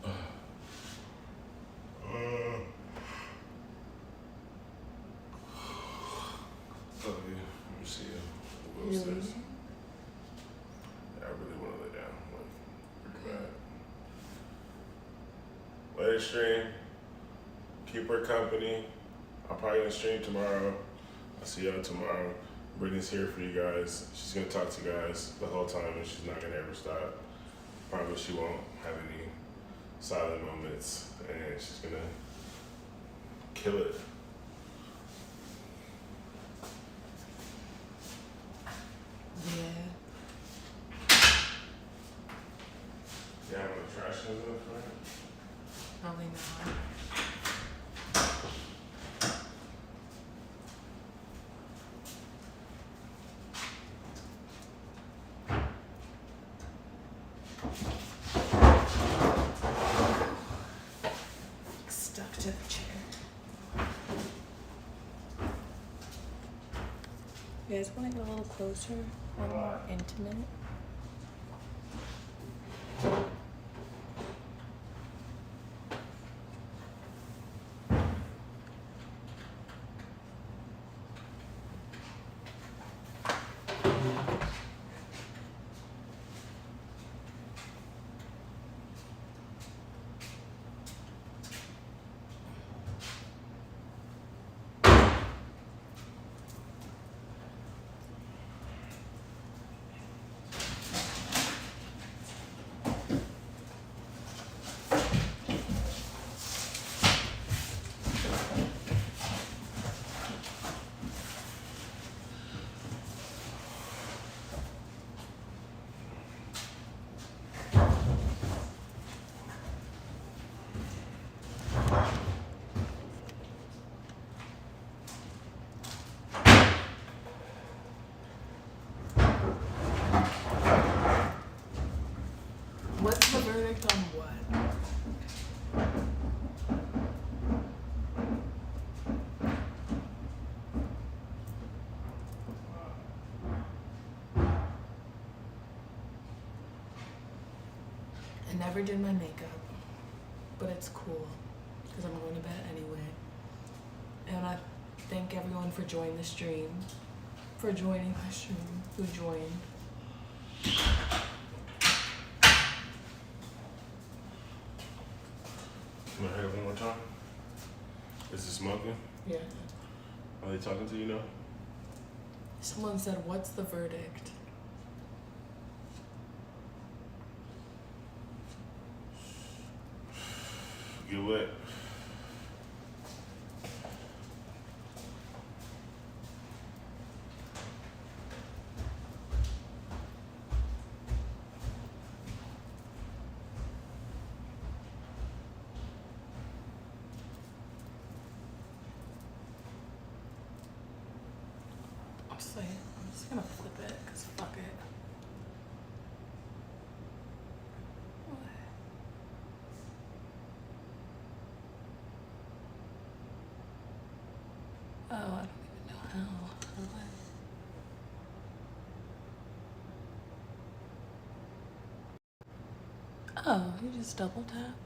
Oh yeah. Let me see. What else Really? is? Yeah, I really want to lay down. Like, pretty bad. Let it stream. Keep her company. I'm probably gonna stream tomorrow. I'll see y'all tomorrow. Brittany's here for you guys. She's gonna talk to you guys the whole time, and she's not gonna ever stop. Probably she won't have any silent moments, and she's gonna kill it. Yeah. You have no trash cans in the front? Probably not. Stuck to the chair. You guys want to get a little closer, a little more intimate? ever did my makeup, but it's cool because I'm going to bed anyway. And I thank everyone for joining the stream, who joined. Can I hear it one more time? Is it smoking? Yeah. Are they talking to you now? Someone said, "What's the verdict?" Get lit. Honestly, I'm just gonna flip it because fuck it. Oh, I don't even know how. How do I? Oh, you just double tap?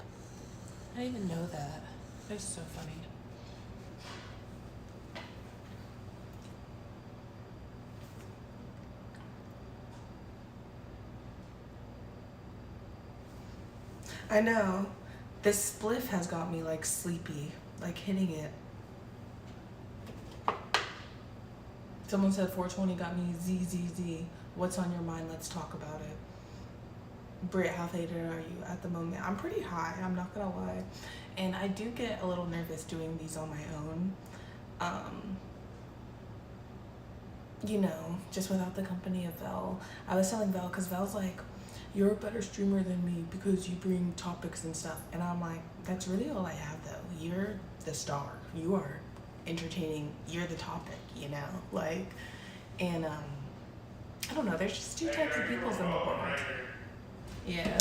I didn't even know that. That's so funny. I know. This spliff has got me like sleepy, like hitting it. Someone said 420 got me ZZZ. What's on your mind? Let's talk about it. Britt, how faded are you at the moment? I'm pretty high, I'm not gonna lie. And I do get a little nervous doing these on my own. You know, just without the company of Vel. I was telling Vel, because Vel's like, you're a better streamer than me because you bring topics and stuff. And I'm like, that's really all I have though. You're the star. You are entertaining. You're the topic, you know? Like, and I don't know, there's just two types of peoples in the world. Yeah.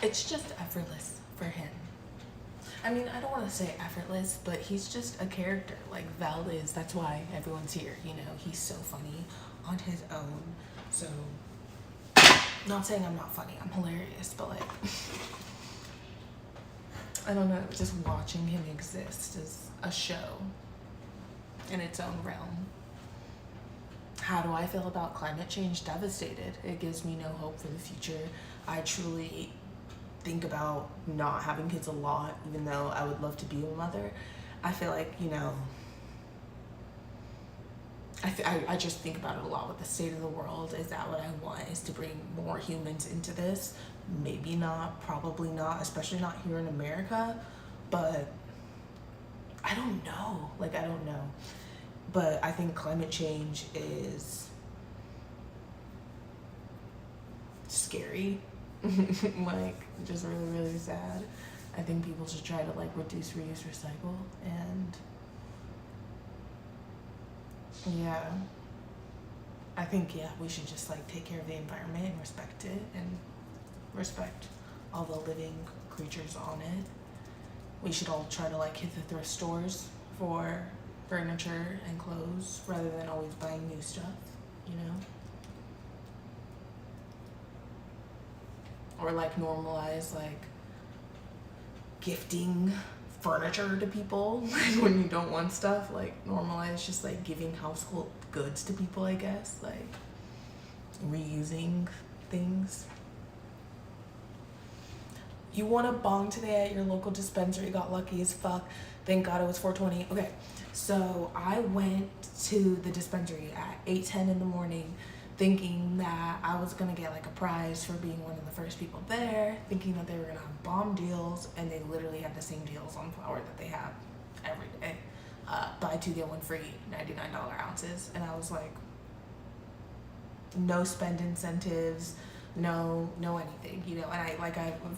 It's just effortless for him. I mean, I don't want to say effortless, but he's just a character. Like Val is. That's why everyone's here. You know, he's so funny on his own. So, not saying I'm not funny. I'm hilarious, but like, I don't know. Just watching him exist is a show in its own realm. How do I feel about climate change? Devastated. It gives me no hope for the future. I truly think about not having kids a lot, even though I would love to be a mother. I feel like, you know, I just think about it a lot with the state of the world. Is that what I want, is to bring more humans into this? Maybe not, probably not, especially not here in America, but I don't know. Like, I don't know. But I think climate change is scary. Like, just really, really sad. I think people should try to like reduce, reuse, recycle, and yeah, I think we should just like take care of the environment and respect it and respect all the living creatures on it. We should all try to like hit the thrift stores for furniture and clothes rather than always buying new stuff, you know? Or like normalize like gifting furniture to people when you don't want stuff. Like normalize just like giving household goods to people, I guess. Like reusing things. You want a bong today at your local dispensary, got lucky as fuck. Thank God it was 420. Okay, so I went to the dispensary at 8:10 in the morning thinking that I was gonna get like a prize for being one of the first people there, thinking that they were gonna have bomb deals, and they literally had the same deals on flour that they have every day. Buy two, get one free, $99 ounces. And I was like, no spend incentives, no anything, you know. And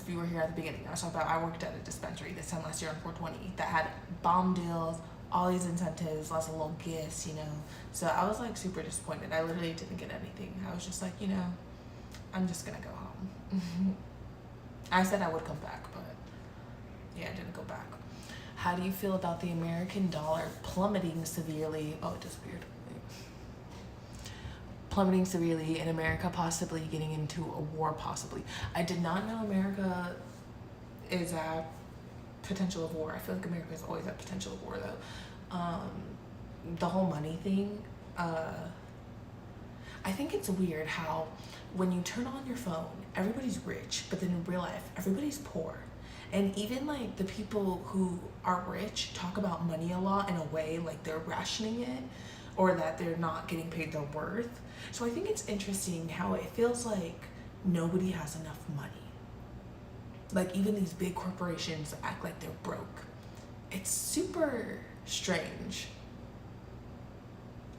if you were here at the beginning, I was talking about, I worked at a dispensary this time last year on 420 that had bomb deals all these incentives, lots of little gifts, you know. So I was like super disappointed. I literally didn't get anything. I was just like, you know, I'm just gonna go home. I said I would come back, but yeah, I didn't go back. How do you feel about the American dollar plummeting severely? Oh, it disappeared. Plummeting severely in America, possibly getting into a war, possibly. I did not know America is at potential of war. I feel like America is always at potential of war, though. The whole money thing, I think it's weird how when you turn on your phone, everybody's rich, but then in real life, everybody's poor. And even like the people who are rich talk about money a lot in a way like they're rationing it, or that they're not getting paid their worth. So I think it's interesting how it feels like nobody has enough money. Like even these big corporations act like they're broke. It's super strange.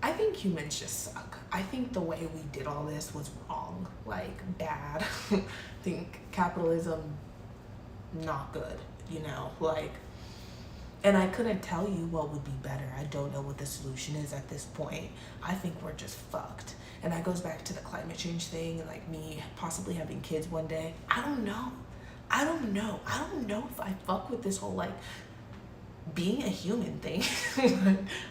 I think humans just suck. I think the way we did all this was wrong, like bad. I think capitalism, not good, you know, like, and I couldn't tell you what would be better. I don't know what the solution is at this point. I think we're just fucked. And that goes back to the climate change thing and like me possibly having kids one day. I don't know if I fuck with this whole like being a human thing.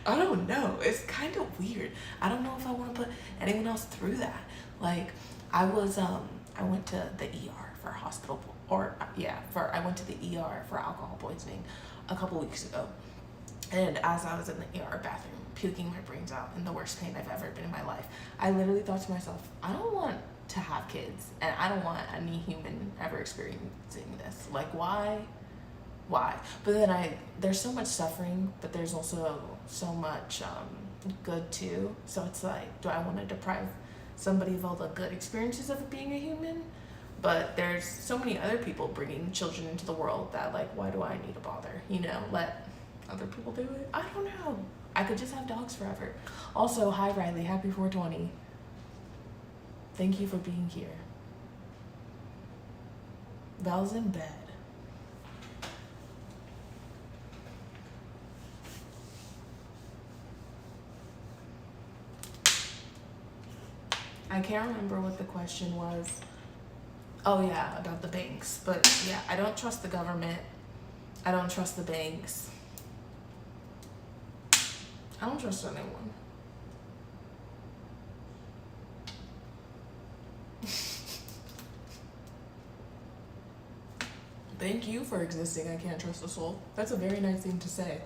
I don't know. It's kind of weird. I don't know if I want to put anyone else through that. Like I went to the ER for hospital, I went to the ER for alcohol poisoning a couple weeks ago. And as I was in the ER bathroom, puking my brains out in the worst pain I've ever been in my life, I literally thought to myself, I don't want to have kids, and I don't want any human ever experiencing this. Like, why? But then there's so much suffering, but there's also so much good too. So it's like, do I want to deprive somebody of all the good experiences of being a human? But there's so many other people bringing children into the world that like, why do I need to bother? You know, let other people do it. I don't know. I could just have dogs forever. Also, hi Riley, happy 420. Thank you for being here. Val's in bed. I can't remember what the question was. Oh yeah, about the banks. But yeah, I don't trust the government. I don't trust the banks. I don't trust anyone. Thank you for existing. I can't trust a soul. That's a very nice thing to say.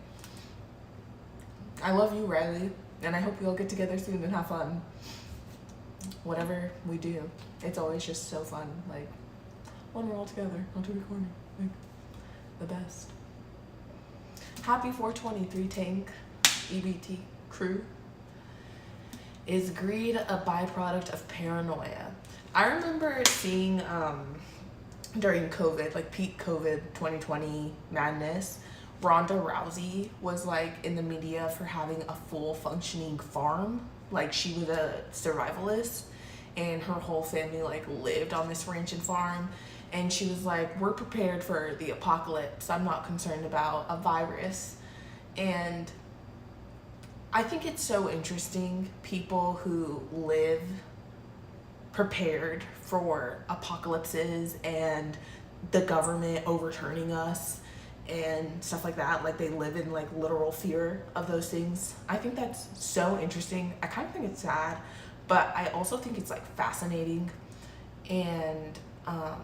I love you, Riley, and I hope we all get together soon and have fun. Whatever we do, it's always just so fun. Like when we're all together, not to be corny, like the best. Happy 423 Tank, EBT crew. Is greed a byproduct of paranoia? I remember seeing during COVID, like peak COVID 2020 madness, Ronda Rousey was like in the media for having a full functioning farm. Like she was a survivalist and her whole family like lived on this ranch and farm. And she was like, we're prepared for the apocalypse. I'm not concerned about a virus. And I think it's so interesting, people who live prepared for apocalypses and the government overturning us and stuff like that. Like they live in like literal fear of those things. I think that's so interesting. I kind of think it's sad, but I also think it's like fascinating. And I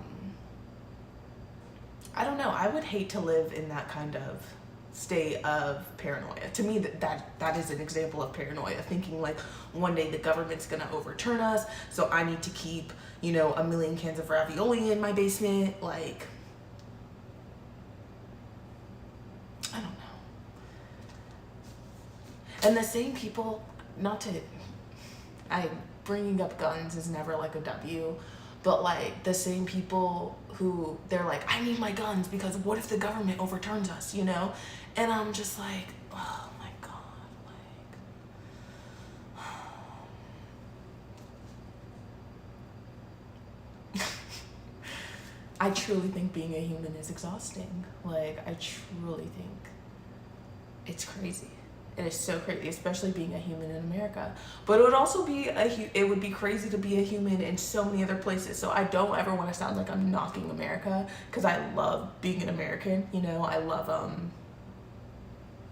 don't know, I would hate to live in that kind of state of paranoia. To me, that is an example of paranoia, thinking like one day the government's gonna overturn us, so I need to keep, you know, 1 million cans of ravioli in my basement. Like, I don't know. And the same people, bringing up guns is never like a W, but like the same people who they're like, I need my guns because what if the government overturns us, you know? And I'm just like, oh my God, like. I truly think being a human is exhausting. Like, I truly think it's crazy. It is so crazy, especially being a human in America. But it would also be it would be crazy to be a human in so many other places. So I don't ever want to sound like I'm knocking America, because I love being an American. You know, I love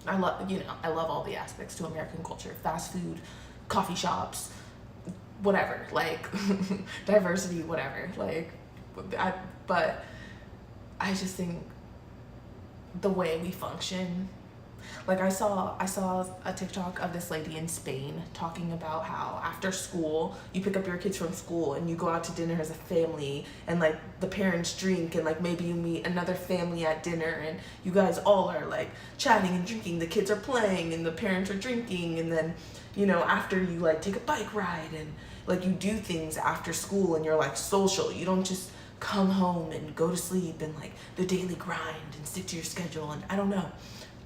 I love all the aspects to American culture: fast food, coffee shops, whatever, like diversity, whatever. Like, but I just think the way we function. Like I saw a TikTok of this lady in Spain talking about how after school you pick up your kids from school and you go out to dinner as a family, and like the parents drink, and like maybe you meet another family at dinner and you guys all are like chatting and drinking, the kids are playing and the parents are drinking, and then, you know, after you like take a bike ride and like you do things after school and you're like social. You don't just come home and go to sleep and like the daily grind and stick to your schedule. And I don't know,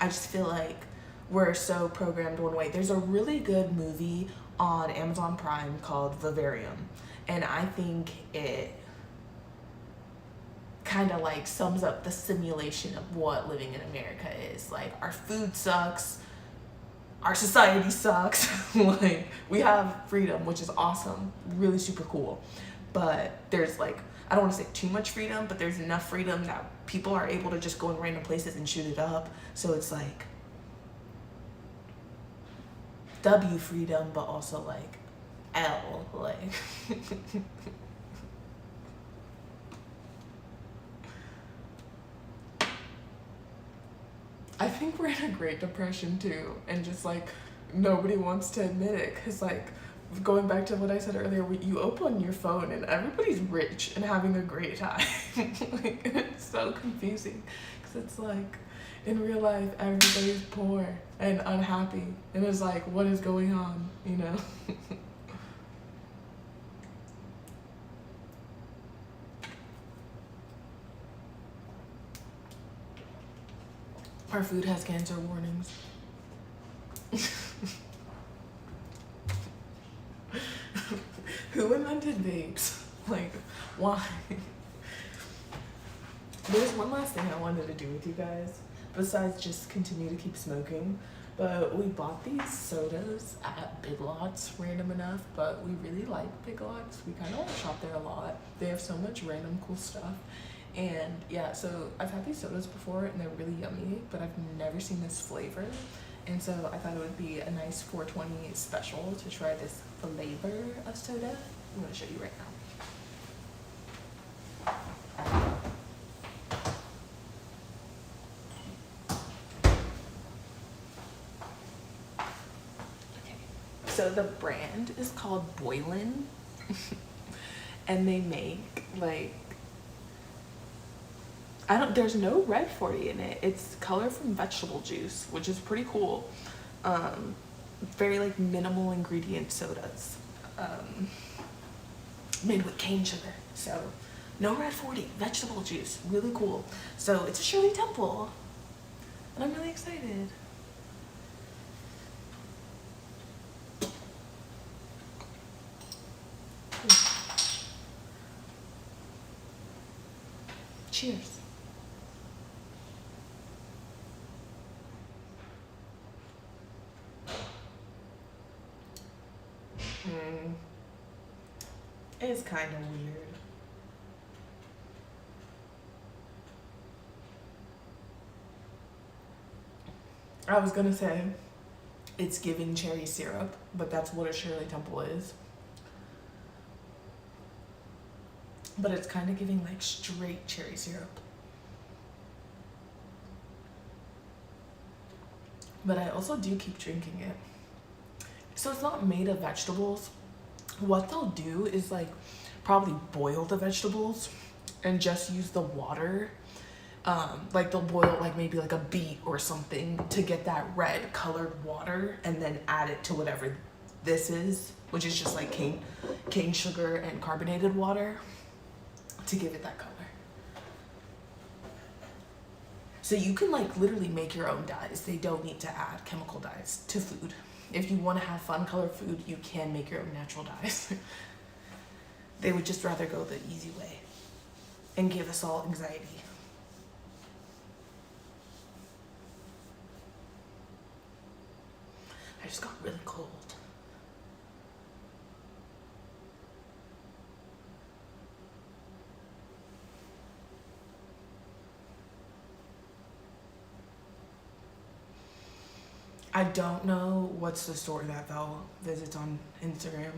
I just feel like we're so programmed one way. There's a really good movie on Amazon Prime called Vivarium, and I think it kind of like sums up the simulation of what living in America is. Like, our food sucks, our society sucks. Like, we have freedom, which is awesome, really super cool, but there's like, I don't want to say too much freedom, but there's enough freedom that people are able to just go in random places and shoot it up. So it's like W freedom, but also like L, like I think we're in a Great Depression too, and just like nobody wants to admit it, because like, going back to what I said earlier, you open your phone and everybody's rich and having a great time. Like, it's so confusing, because it's like in real life everybody's poor and unhappy, and it's like, what is going on, you know? Our food has cancer warnings. Who invented vapes? Like, why? There's one last thing I wanted to do with you guys, besides just continue to keep smoking. But we bought these sodas at Big Lots, random enough, but we really like Big Lots. We kind of like shop there a lot. They have so much random cool stuff. And yeah, so I've had these sodas before and they're really yummy, but I've never seen this flavor. And so I thought it would be a nice 420 special to try this flavor of soda. I'm going to show you right now. Okay, so the brand is called Boylan, and they make like, there's no red 40 in it. It's color from vegetable juice, which is pretty cool. Very like minimal ingredient sodas, made with cane sugar. So no red 40, vegetable juice, really cool. So it's a Shirley Temple, and I'm really excited. Cheers. It's kind of weird. I was gonna say it's giving cherry syrup, but that's what a Shirley Temple is. But it's kind of giving like straight cherry syrup. But I also do keep drinking it. So it's not made of vegetables. What they'll do is like probably boil the vegetables and just use the water. Like they'll boil like maybe like a beet or something to get that red colored water, and then add it to whatever this is, which is just like cane sugar and carbonated water, to give it that color. So you can like literally make your own dyes. They don't need to add chemical dyes to food. If you want to have fun colored food, you can make your own natural dyes. They would just rather go the easy way and give us all anxiety. just got really cold. I don't know what's the store that Val visits on Instagram.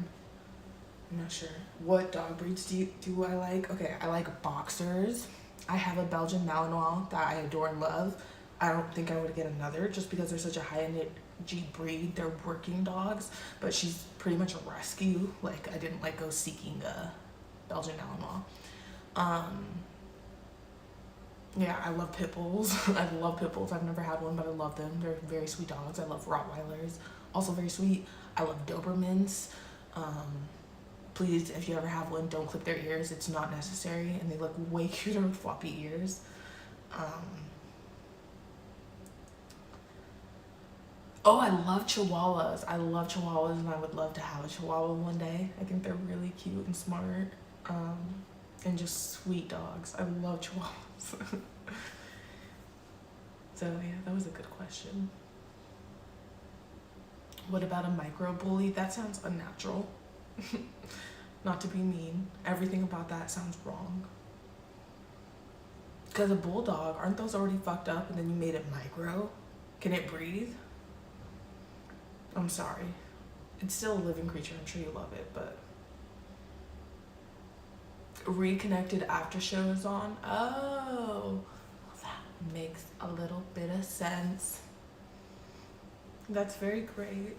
I'm not sure. What dog breeds do I like? Okay, I like boxers. I have a Belgian Malinois that I adore and love. I don't think I would get another just because they're such a high energy breed. They're working dogs, but she's pretty much a rescue. Like, I didn't like go seeking a Belgian Malinois. Yeah, I love pit bulls. I love pit bulls. I've never had one, but I love them. They're very sweet dogs. I love Rottweilers, also very sweet. I love Dobermans. Please, if you ever have one, don't clip their ears. It's not necessary, and they look way cuter with floppy ears. Oh, I love Chihuahuas. I love Chihuahuas, and I would love to have a Chihuahua one day. I think they're really cute and smart, and just sweet dogs. I love Chihuahuas. So yeah, that was a good question. What about a micro bully? That sounds unnatural. Not to be mean. Everything about that sounds wrong. Because a bulldog, aren't those already fucked up and then you made it micro? Can it breathe? I'm sorry. It's still a living creature. I'm sure you love it, but... Reconnected after show is on? Oh, that makes a little bit of sense. That's very great.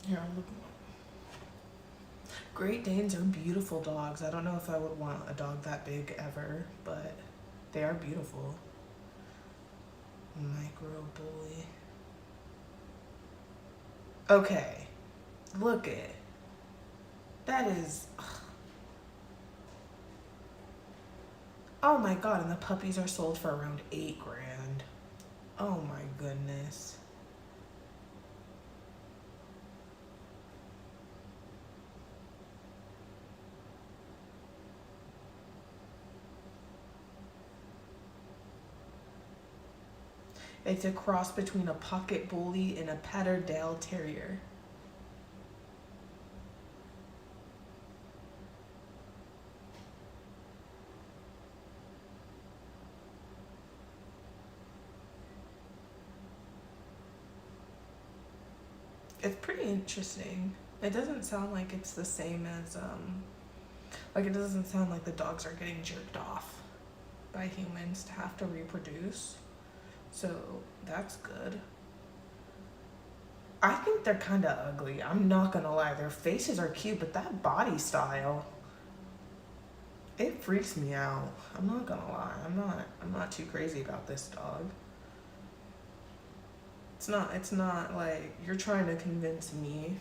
Here, I'm looking. Great Danes are beautiful dogs. I don't know if I would want a dog that big ever, but they are beautiful. Micro bully. Okay, look it. That is. Oh my god, and the puppies are sold for around $8 grand. Oh my goodness. It's a cross between a pocket bully and a Patterdale Terrier. It's pretty interesting. It doesn't sound like it's the same as, like it doesn't sound like the dogs are getting jerked off by humans to have to reproduce. So that's good. I think they're kind of ugly. I'm not gonna lie. Their faces are cute, but that body style, it freaks me out. I'm not gonna lie. I'm not too crazy about this dog. It's not like you're trying to convince me.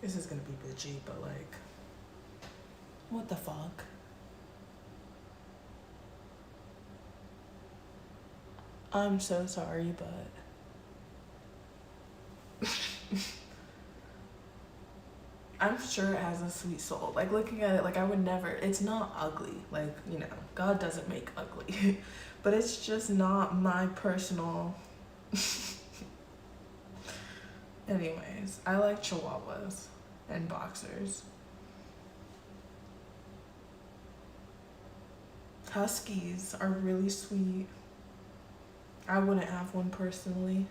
This is gonna be bitchy, but like, what the fuck? I'm so sorry, but I'm sure it has a sweet soul. Like, looking at it, like, I would never, it's not ugly. Like, you know, God doesn't make ugly. But it's just not my personal... Anyways, I like Chihuahuas and boxers. Huskies are really sweet. I wouldn't have one personally,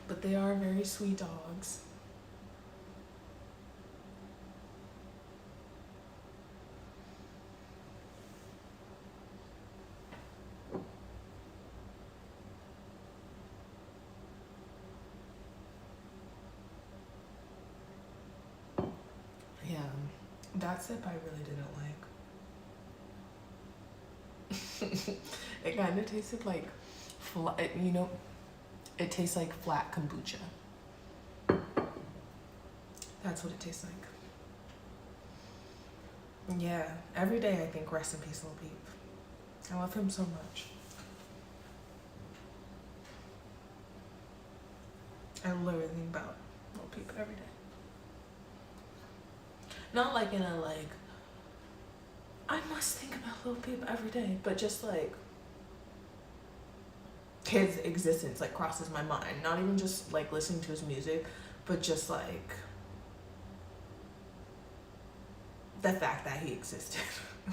but they are very sweet dogs. Yeah, that sip I really didn't like. It kind of tasted like flat, you know, it tastes like flat kombucha. That's what it tastes like. Yeah, every day I think rest in peace, Lil Peep. I love him so much. I literally think about Lil Peep every day. not like in a like, I must think about Lil Peep every day, but just like his existence like crosses my mind. Not even just like listening to his music, but just like the fact that he existed.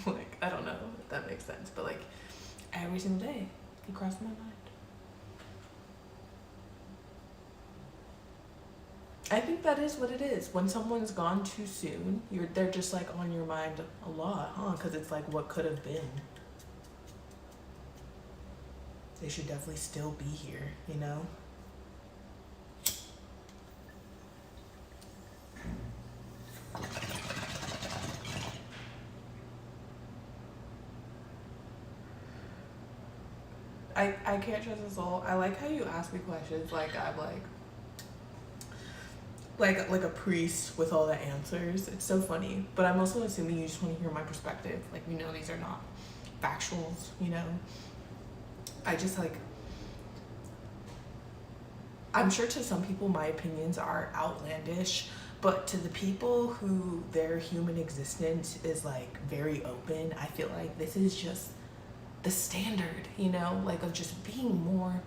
Like, I don't know if that makes sense, but like every single day he crossed my mind. I think that is what it is. When someone's gone too soon, they're just like on your mind a lot, huh? Because it's like what could have been. They should definitely still be here, you know? I can't trust a soul. I like how you ask me questions like I'm like a priest with all the answers. It's so funny. But I'm also assuming you just want to hear my perspective. Like, you know, these are not factuals, you know? I just like, I'm sure to some people my opinions are outlandish, but to the people who their human existence is like very open, I feel like this is just the standard, you know, like of just being more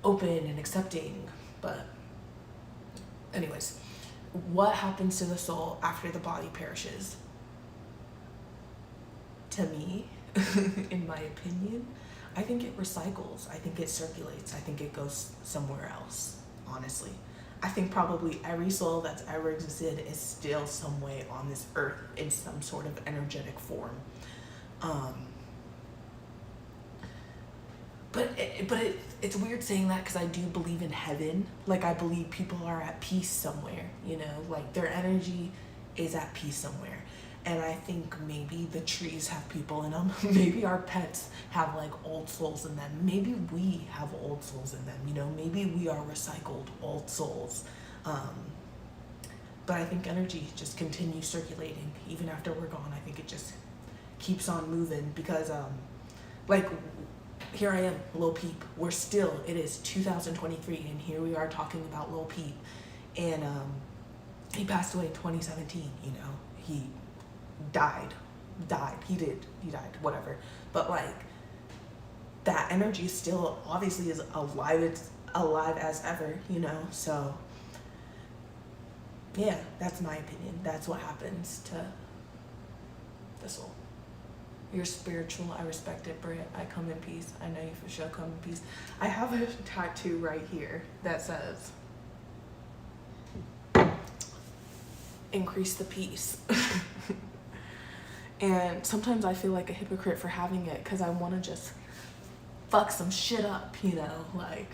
open and accepting. But anyways, what happens to the soul after the body perishes? To me, in my opinion, I think it recycles. I think it circulates. I think it goes somewhere else, honestly. I think probably every soul that's ever existed is still some way on this earth in some sort of energetic form. It's weird saying that because I do believe in heaven. Like, I believe people are at peace somewhere, you know? Like, their energy is at peace somewhere. And I think maybe the trees have people in them. Maybe our pets have, like, old souls in them. Maybe we have old souls in them, you know? Maybe we are recycled old souls. But I think energy just continues circulating. Even after we're gone, I think it just keeps on moving because, like, here I am, Lil Peep. It is 2023, and here we are talking about Lil Peep. And he passed away in 2017, you know? He died, whatever. But, like, that energy still obviously is alive. It's alive as ever, you know? So, yeah, that's my opinion. That's what happens to the soul. You're spiritual. I respect it, Britt. I come in peace. I know you for sure come in peace. I have a tattoo right here that says, increase the peace. And sometimes I feel like a hypocrite for having it because I want to just fuck some shit up, you know? Like,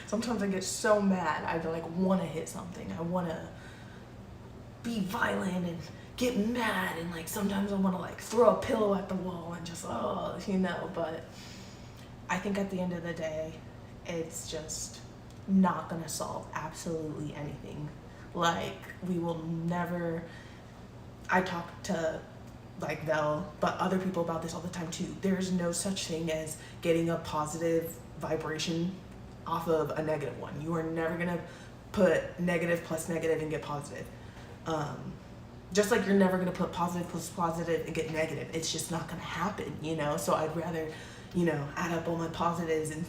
sometimes I get so mad. I like want to hit something. I want to be violent and get mad, and like sometimes I want to like throw a pillow at the wall and just you know. But I think at the end of the day, it's just not gonna solve absolutely anything. Like, we will never. I talk to like Vel, but other people about this all the time too. There's no such thing as getting a positive vibration off of a negative one. You are never gonna put negative plus negative and get positive. Just like you're never gonna put positive plus positive and get negative. It's just not gonna happen, you know? So I'd rather, you know, add up all my positives and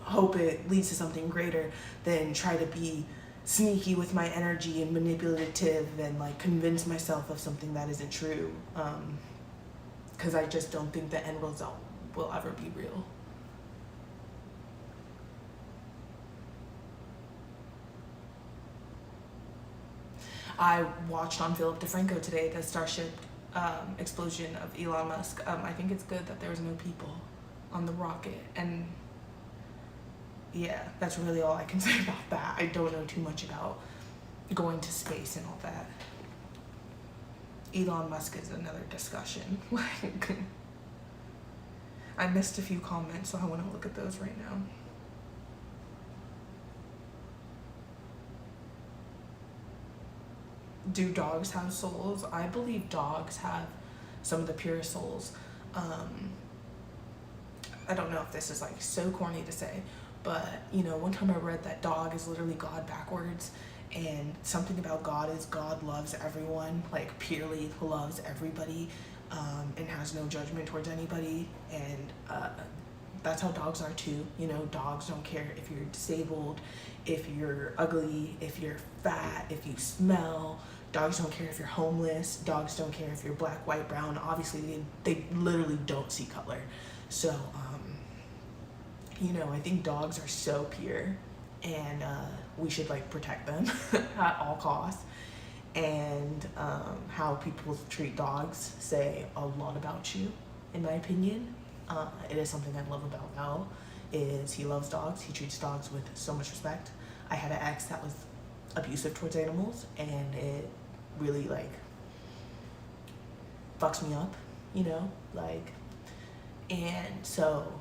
hope it leads to something greater than try to be sneaky with my energy and manipulative and like convince myself of something that isn't true. Because I just don't think the end result will ever be real. I watched on Philip DeFranco today the Starship explosion of Elon Musk. I think it's good that there was no people on the rocket, and yeah, that's really all I can say about that. I don't know too much about going to space and all that. Elon Musk is another discussion. Like, I missed a few comments, so I want to look at those right now. Do dogs have souls? I believe dogs have some of the purest souls. I don't know if this is like so corny to say, but you know, one time I read that dog is literally God backwards, And something about God is God loves everyone, like purely loves everybody, and has no judgment towards anybody. And that's how dogs are too. You know, dogs don't care if you're disabled, if you're ugly, if you're fat, if you smell. Dogs don't care if you're homeless. Dogs don't care if you're black, white, brown. Obviously, they literally don't see color. So, you know, I think dogs are so pure, and we should like protect them at all costs. And how people treat dogs say a lot about you, in my opinion. It is something I love about Al, is he loves dogs. He treats dogs with so much respect. I had an ex that was abusive towards animals, and it really like fucks me up, you know, like. And so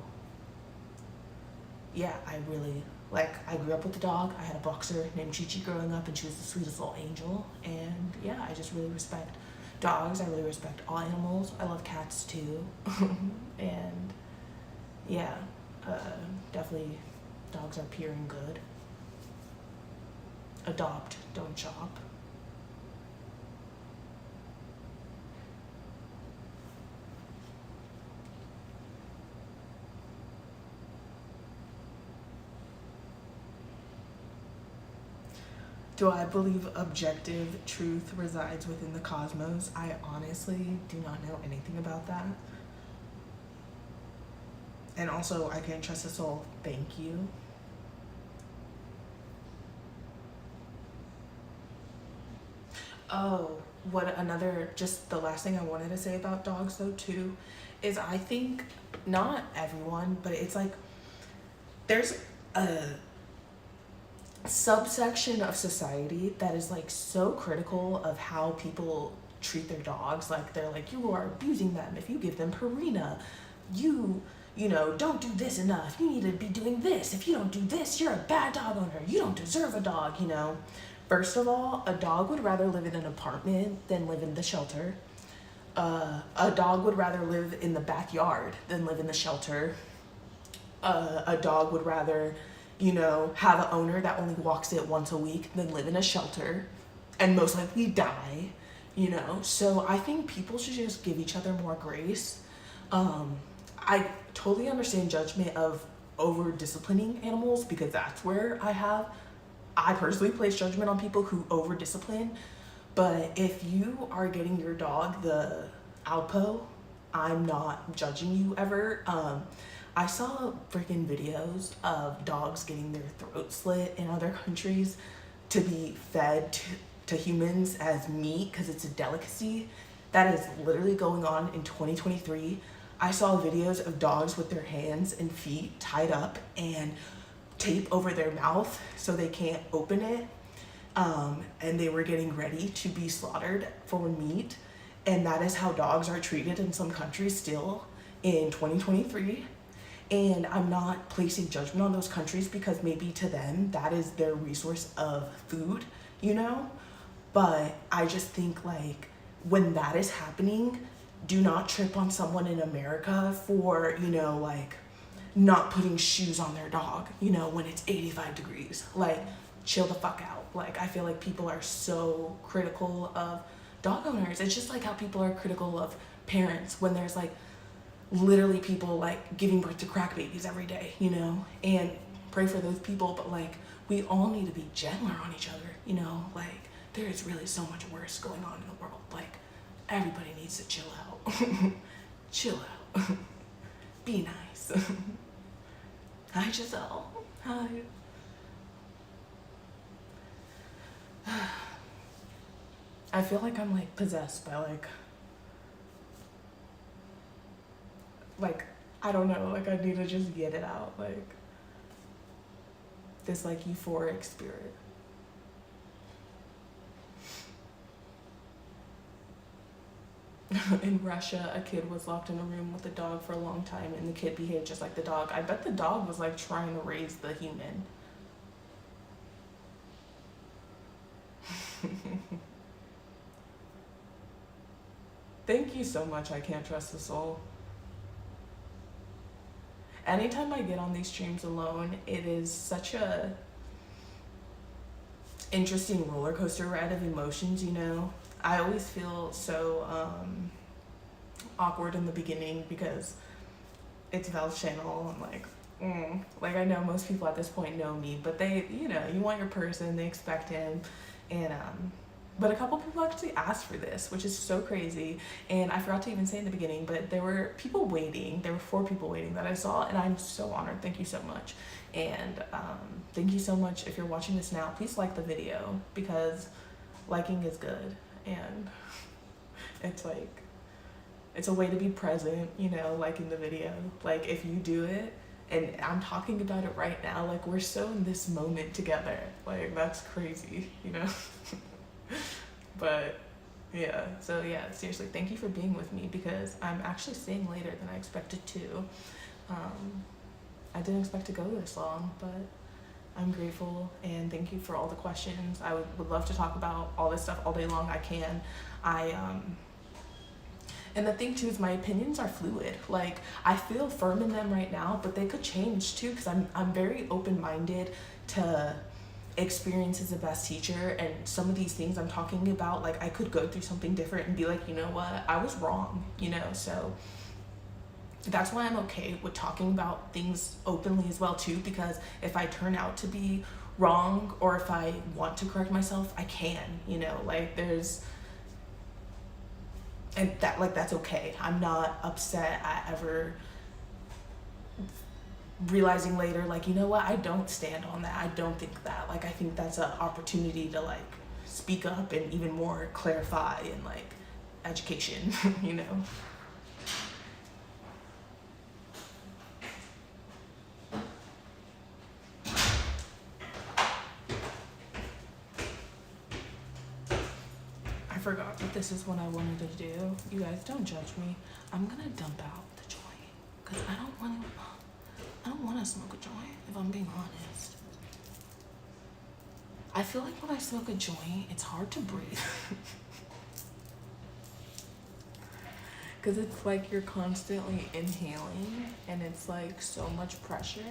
yeah, I really like, I grew up with a dog. I had a boxer named Chi-Chi growing up, and she was the sweetest little angel. And yeah, I just really respect dogs. I really respect all animals. I love cats too. And yeah, definitely dogs are pure and good. Adopt, don't shop. Do I believe objective truth resides within the cosmos? I honestly do not know anything about that. And also, I can't trust a soul. Thank you. Oh, what another, just the last thing I wanted to say about dogs though too, is I think not everyone, but it's like there's a subsection of society that is like so critical of how people treat their dogs. Like they're like, you are abusing them if you give them Purina. You know, don't do this enough. You need to be doing this. If you don't do this, you're a bad dog owner. You don't deserve a dog, you know. First of all, a dog would rather live in an apartment than live in the shelter. A dog would rather live in the backyard than live in the shelter. A dog would rather, you know, have an owner that only walks it once a week than live in a shelter and most likely die, you know. So I think people should just give each other more grace. I totally understand judgment of over disciplining animals, because that's where I personally place judgment on people who over discipline. But if you are getting your dog the Alpo, I'm not judging you ever. I saw freaking videos of dogs getting their throats slit in other countries to be fed to humans as meat because it's a delicacy. That is literally going on in 2023. I saw videos of dogs with their hands and feet tied up and tape over their mouth so they can't open it. And they were getting ready to be slaughtered for meat. And that is how dogs are treated in some countries still in 2023. And I'm not placing judgment on those countries because maybe to them that is their resource of food, you know? But I just think like when that is happening, do not trip on someone in America for, you know, like not putting shoes on their dog, you know, when it's 85 degrees. Like, chill the fuck out. Like, I feel like people are so critical of dog owners. It's just like how people are critical of parents when there's like literally people like giving birth to crack babies every day, you know, and pray for those people. But like, we all need to be gentler on each other, you know, like there is really so much worse going on in the world. Like, everybody needs to chill out. Chill out. Be nice. Hi, Giselle. Hi. I feel like I'm like possessed by like I don't know, like I need to just get it out, like this like euphoric spirit. In Russia, a kid was locked in a room with a dog for a long time, and the kid behaved just like the dog. I bet the dog was like trying to raise the human. Thank you so much, I Can't Trust the Soul. Anytime I get on these streams alone, it is such a interesting roller coaster ride of emotions, you know. I always feel so awkward in the beginning because it's Val's channel. I'm like I know most people at this point know me, but they, you know, you want your person, they expect him, and but a couple people actually asked for this, which is so crazy. And I forgot to even say in the beginning, but there were people waiting. There were 4 people waiting that I saw, and I'm so honored. Thank you so much. And thank you so much. If you're watching this now, please like the video, because liking is good, and it's like, it's a way to be present, you know, liking the video. Like, if you do it, and I'm talking about it right now, like, we're so in this moment together. Like, that's crazy, you know? But yeah, so yeah, seriously, thank you for being with me, because I'm actually staying later than I expected to. I didn't expect to go this long, but I'm grateful, and thank you for all the questions. I would love to talk about all this stuff all day long. I can. And the thing too is my opinions are fluid. Like, I feel firm in them right now, but they could change too, because I'm very open-minded to experience is the best teacher, and some of these things I'm talking about, like, I could go through something different and be like, you know what, I was wrong, you know. So that's why I'm okay with talking about things openly as well too, because if I turn out to be wrong, or if I want to correct myself, I can, you know. Like, and that, like, that's okay. I'm not upset at ever realizing later, like, you know what, I don't stand on that, I don't think that. Like, I think that's an opportunity to, like, speak up and even more clarify and, like, education, you know. I forgot that this is what I wanted to do. You guys, don't judge me. I'm gonna dump out the joint, because I don't want to smoke a joint, if I'm being honest. I feel like when I smoke a joint, it's hard to breathe. Because it's like you're constantly inhaling, and it's like so much pressure.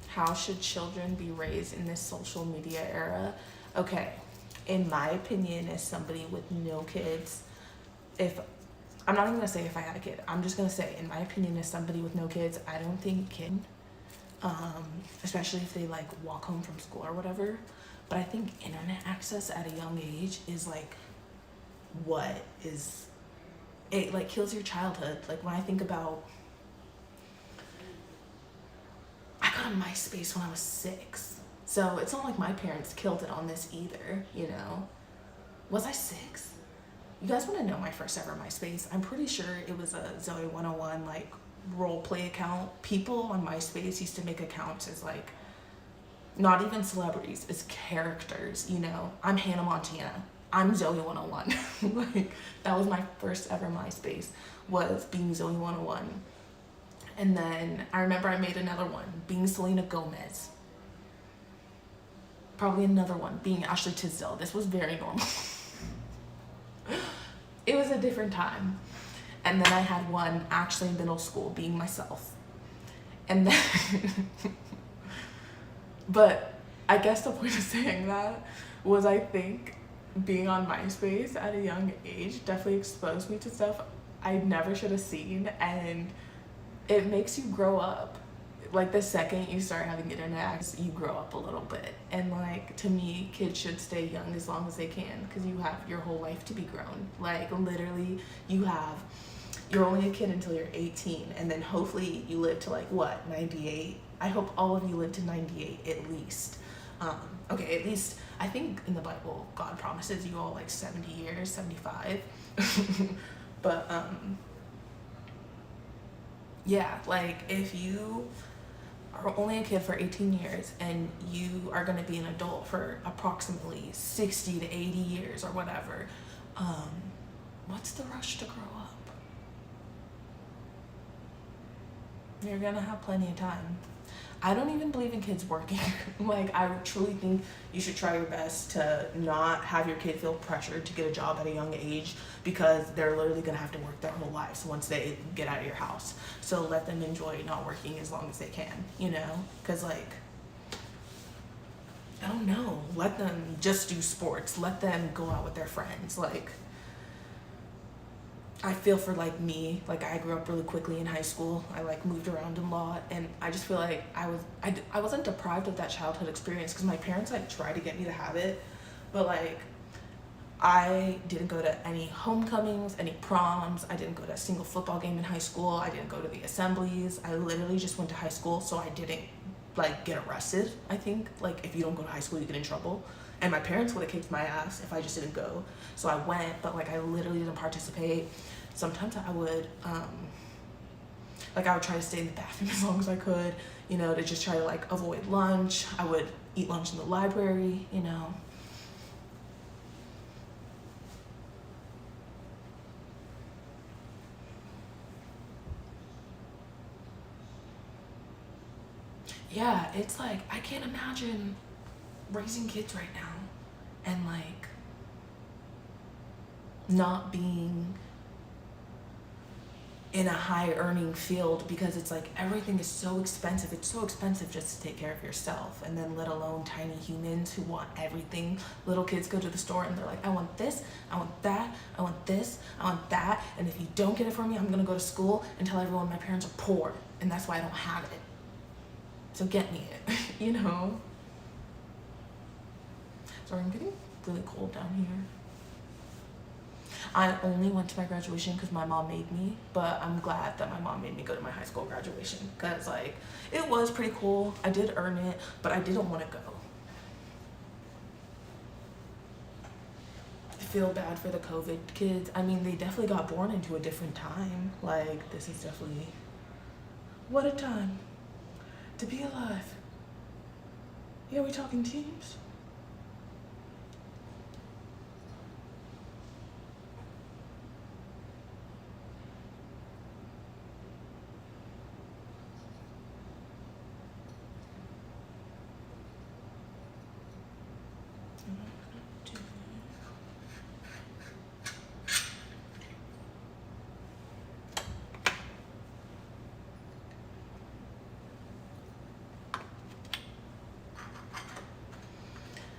How should children be raised in this social media era? Okay, in my opinion, as somebody with no kids, I'm not even gonna say if I had a kid, I'm just gonna say, in my opinion, as somebody with no kids, I don't think especially if they, like, walk home from school or whatever, but I think internet access at a young age is, like, it, like, kills your childhood. Like, when I think about, I got a MySpace when I was 6. So it's not like my parents killed it on this either, you know. Was I 6? You guys want to know my first ever MySpace? I'm pretty sure it was a Zoe 101, like, role play account. People on MySpace used to make accounts as, like, not even celebrities, as characters, you know. I'm Hannah Montana. I'm Zoe 101. Like, that was my first ever MySpace, was being Zoe 101. And then I remember I made another one, being Selena Gomez. Probably another one, being Ashley Tisdale. This was very normal. It was a different time. And then I had one actually in middle school, being myself. And then, but I guess the point of saying that was, I think being on MySpace at a young age definitely exposed me to stuff I never should have seen, and it makes you grow up. Like, the second you start having internet access, you grow up a little bit. And, like, to me, kids should stay young as long as they can, because you have your whole life to be grown. Like, literally, you're only a kid until you're 18, and then hopefully you live to, like, what, 98? I hope all of you live to 98 at least. Okay, at least, I think in the Bible, God promises you all, like, 70 years, 75. But, yeah, like, if you are only a kid for 18 years and you are going to be an adult for approximately 60 to 80 years or whatever, what's the rush to grow up? You're going to have plenty of time. I don't even believe in kids working. Like, I truly think you should try your best to not have your kid feel pressured to get a job at a young age, because they're literally gonna have to work their whole lives once they get out of your house. So let them enjoy not working as long as they can, you know? Because, like, I don't know, let them just do sports. Let them go out with their friends. Like, I feel for, like, me, like, I grew up really quickly in high school. I, like, moved around a lot, and I just feel like I wasn't deprived of that childhood experience, because my parents, like, tried to get me to have it, but, like, I didn't go to any homecomings, any proms. I didn't go to a single football game in high school. I didn't go to the assemblies. I literally just went to high school, so I didn't, like, get arrested. I think, like, if you don't go to high school, you get in trouble. And my parents would have kicked my ass if I just didn't go. So I went, but, like, I literally didn't participate. Sometimes I would, like, I would try to stay in the bathroom as long as I could, you know, to just try to, like, avoid lunch. I would eat lunch in the library, you know. Yeah, it's like, I can't imagine raising kids right now and, like, not being in a high earning field, because it's like everything is so expensive. It's so expensive just to take care of yourself, and then let alone tiny humans who want everything. Little kids go to the store and they're like, I want this, I want that, I want this, I want that, and if you don't get it for me, I'm gonna go to school and tell everyone my parents are poor, and that's why I don't have it. So get me it, you know? Sorry, I'm getting really cold down here. I only went to my graduation because my mom made me, but I'm glad that my mom made me go to my high school graduation, because, like, it was pretty cool. I did earn it, but I didn't want to go. I feel bad for the COVID kids. I mean, they definitely got born into a different time. Like, this is definitely, what a time to be alive. Yeah, we talking teams?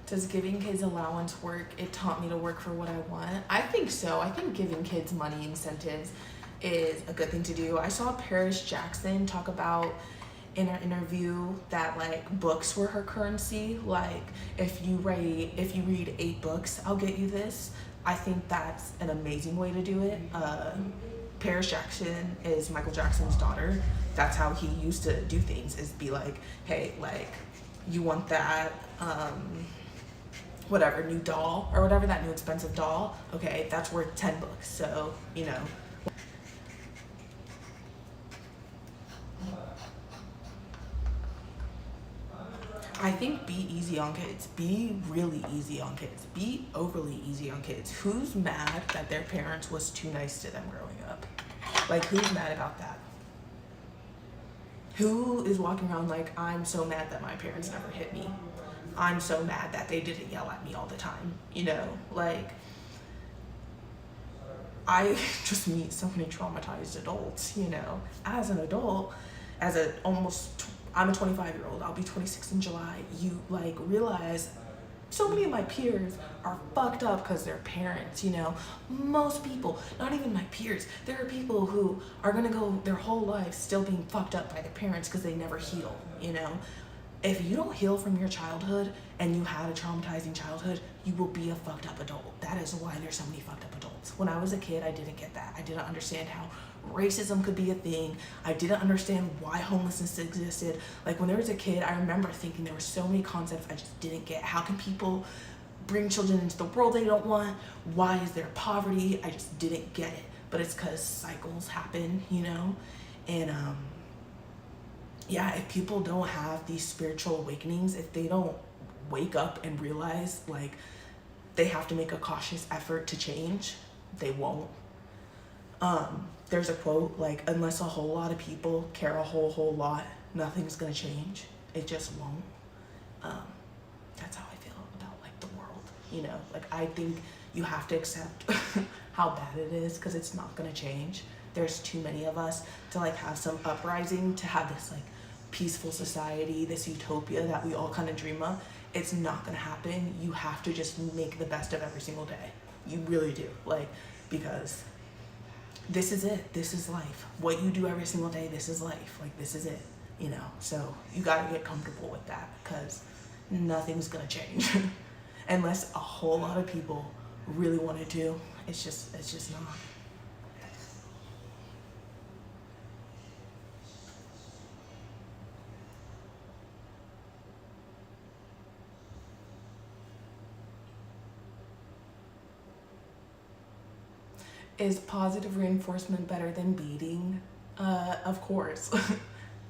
Does giving kids allowance work? It taught me to work for what I want. I think so. I think giving kids money incentives is a good thing to do. I saw Paris Jackson talk about in her interview that, like, books were her currency. Like, if you read 8 books, I'll get you this. I think that's an amazing way to do it. Paris Jackson is Michael Jackson's daughter. That's how he used to do things, is be like, hey, like, you want that, whatever, new doll or whatever, that new expensive doll, okay, that's worth 10 books. So, you know. I think be easy on kids. Be really easy on kids. Be overly easy on kids. Who's mad that their parents was too nice to them growing up? Like, who's mad about that? Who is walking around like, I'm so mad that my parents never hit me. I'm so mad that they didn't yell at me all the time. You know, like, I just meet so many traumatized adults, you know. As an adult, I'm a 25-year-old, I'll be 26 in July. You, like, realize so many of my peers are fucked up because they're parents, you know. Most people, not even my peers, there are people who are gonna go their whole life still being fucked up by their parents because they never heal, you know. If you don't heal from your childhood and you had a traumatizing childhood, you will be a fucked up adult. That is why there's so many fucked up adults. When I was a kid, I didn't get that. I didn't understand how racism could be a thing. I didn't understand why homelessness existed. Like, when I was a kid, I remember thinking there were so many concepts I just didn't get. How can people bring children into the world they don't want? Why is there poverty? I just didn't get it. But it's because cycles happen, you know? And yeah, if people don't have these spiritual awakenings, if they don't wake up and realize, like, they have to make a cautious effort to change, they won't. There's a quote, like, unless a whole lot of people care a whole lot, nothing's gonna change. It just won't. That's how I feel about like the world, you know. Like I think you have to accept how bad it is, because it's not gonna change. There's too many of us to like have some uprising, to have this like peaceful society, this utopia that we all kind of dream of. It's not gonna happen. You have to just make the best of every single day. You really do. Like, because this is it. This is life. What you do every single day, this is life. Like, this is it, you know? So you gotta get comfortable with that, because nothing's gonna change unless a whole lot of people really want it to. It's just not. Is positive reinforcement better than beating? Of course.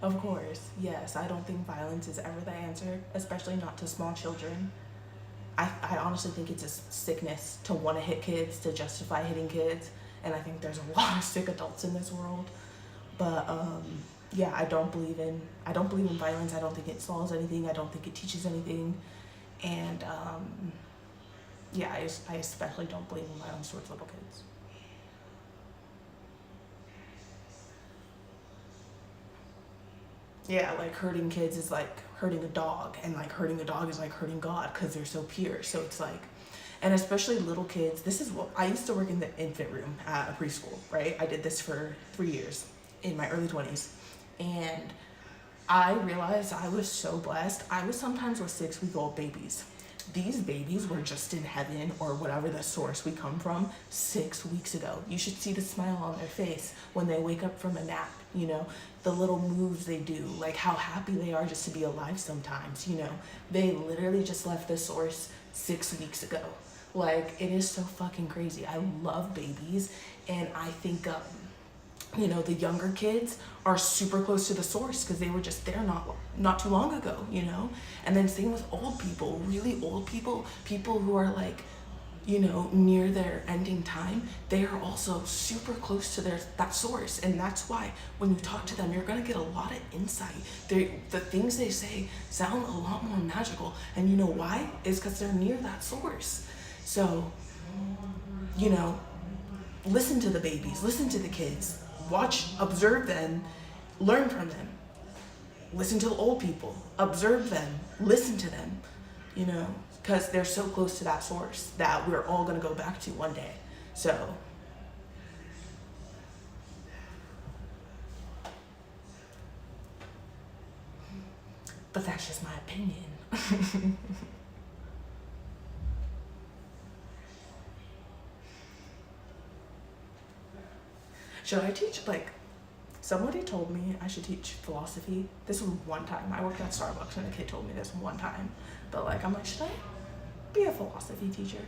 Of course, yes. I don't think violence is ever the answer, especially not to small children. I honestly think it's a sickness to want to hit kids, to justify hitting kids, and I think there's a lot of sick adults in this world. But yeah, I don't believe in violence. I don't think it solves anything. I don't think it teaches anything, and yeah, I especially don't believe in violence towards little kids. Yeah, like hurting kids is like hurting a dog, and like hurting a dog is like hurting God, because they're so pure. So it's like, and especially little kids. This is what I used to work in the infant room at a preschool, right? I did this for 3 years in my early 20s, and I realized I was so blessed. I was sometimes with 6-week-old babies. These babies were just in heaven, or whatever the source we come from, 6 weeks ago. You should see the smile on their face when they wake up from a nap, you know, the little moves they do, like how happy they are just to be alive sometimes, you know. They literally just left the source 6 weeks ago. Like, it is so fucking crazy. I love babies, and I think, you know, the younger kids are super close to the source, because they were just there not too long ago, you know. And then same with old people, really old people, people who are like, you know, near their ending time. They are also super close to that source, and that's why when you talk to them, you're gonna get a lot of insight. The things they say sound a lot more magical, and you know why? It's because they're near that source. So, you know, listen to the babies, listen to the kids. Watch, observe them, learn from them. Listen to the old people, observe them, listen to them, you know, because they're so close to that source that we're all going to go back to one day. So, but that's just my opinion. Should I teach, like, somebody told me I should teach philosophy. This was one time. I worked at Starbucks and a kid told me this one time. But, like, I'm like, should I be a philosophy teacher?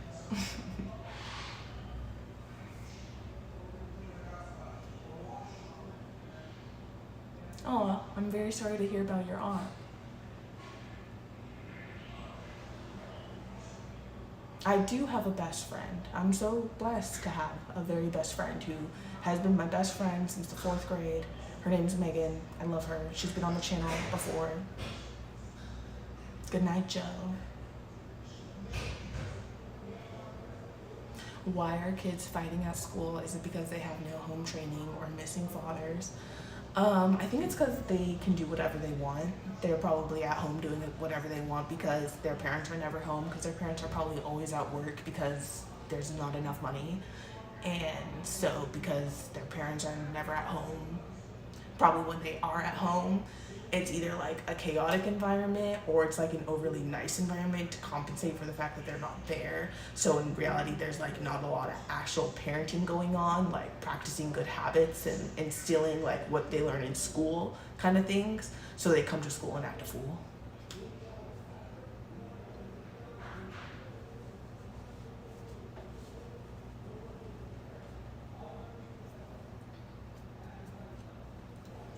Oh, I'm very sorry to hear about your aunt. I do have a best friend. I'm so blessed to have a very best friend who has been my best friend since the 4th grade. Her name's Megan. I love her. She's been on the channel before. Good night, Joe. Why are kids fighting at school? Is it because they have no home training or missing fathers? I think it's because they can do whatever they want. They're probably at home doing whatever they want because their parents are never home, because their parents are probably always at work because there's not enough money. And so because their parents are never at home, probably when they are at home, it's either like a chaotic environment or it's like an overly nice environment to compensate for the fact that they're not there. So in reality, there's like not a lot of actual parenting going on, like practicing good habits and instilling like what they learn in school kind of things. So they come to school and act a fool.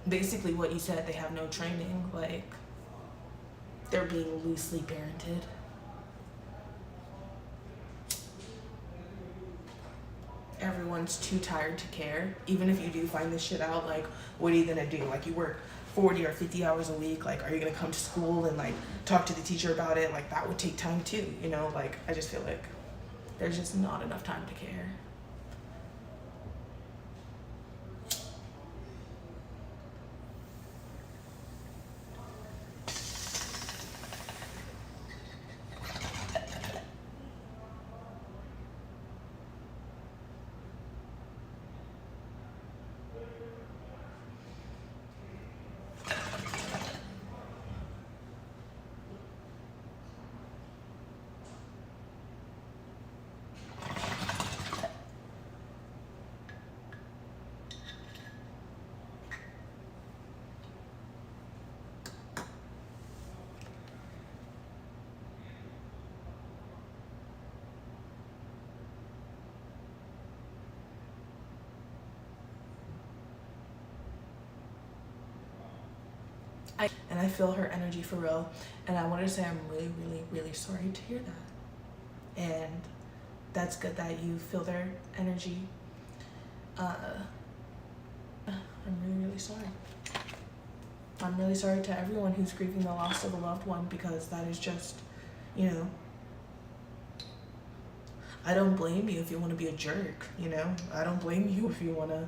Basically what you said, they have no training, like they're being loosely parented. Everyone's too tired to care. Even if you do find this shit out, like what are you gonna do? Like you work 40 or 50 hours a week, like, are you gonna come to school and like talk to the teacher about it? Like, that would take time too, you know? Like, I just feel like there's just not enough time to care. And I feel her energy for real. And I wanted to say I'm really, really, really sorry to hear that. And that's good that you feel their energy. I'm really, really sorry. I'm really sorry to everyone who's grieving the loss of a loved one, because that is just, you know, I don't blame you if you want to be a jerk, you know? I don't blame you if you want to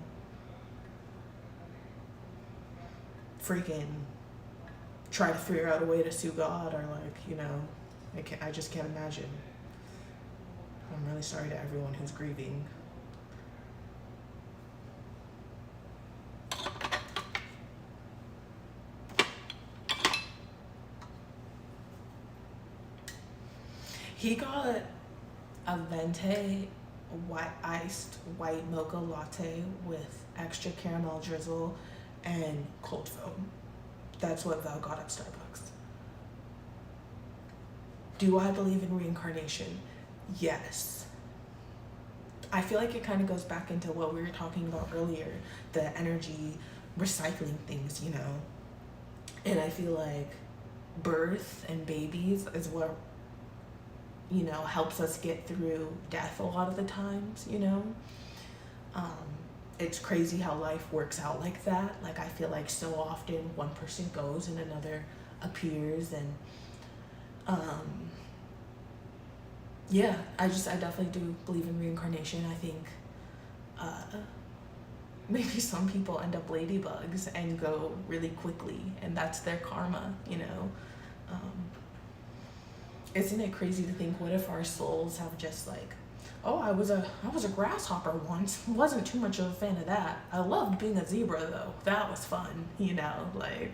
freaking try to figure out a way to sue God, or like, you know, I just can't imagine. I'm really sorry to everyone who's grieving. He got a venti iced white mocha latte with extra caramel drizzle and cold foam. That's what Val got at Starbucks. Do I believe in reincarnation? Yes. I feel like it kind of goes back into what we were talking about earlier, the energy recycling things, you know? And I feel like birth and babies is what, you know, helps us get through death a lot of the times, you know? It's crazy how life works out like that. Like, I feel like so often one person goes and another appears, and yeah, I definitely do believe in reincarnation. I think maybe some people end up ladybugs and go really quickly, and that's their karma, you know? Isn't it crazy to think, what if our souls have just like, oh, I was a grasshopper once. Wasn't too much of a fan of that. I loved being a zebra though. That was fun, you know, like.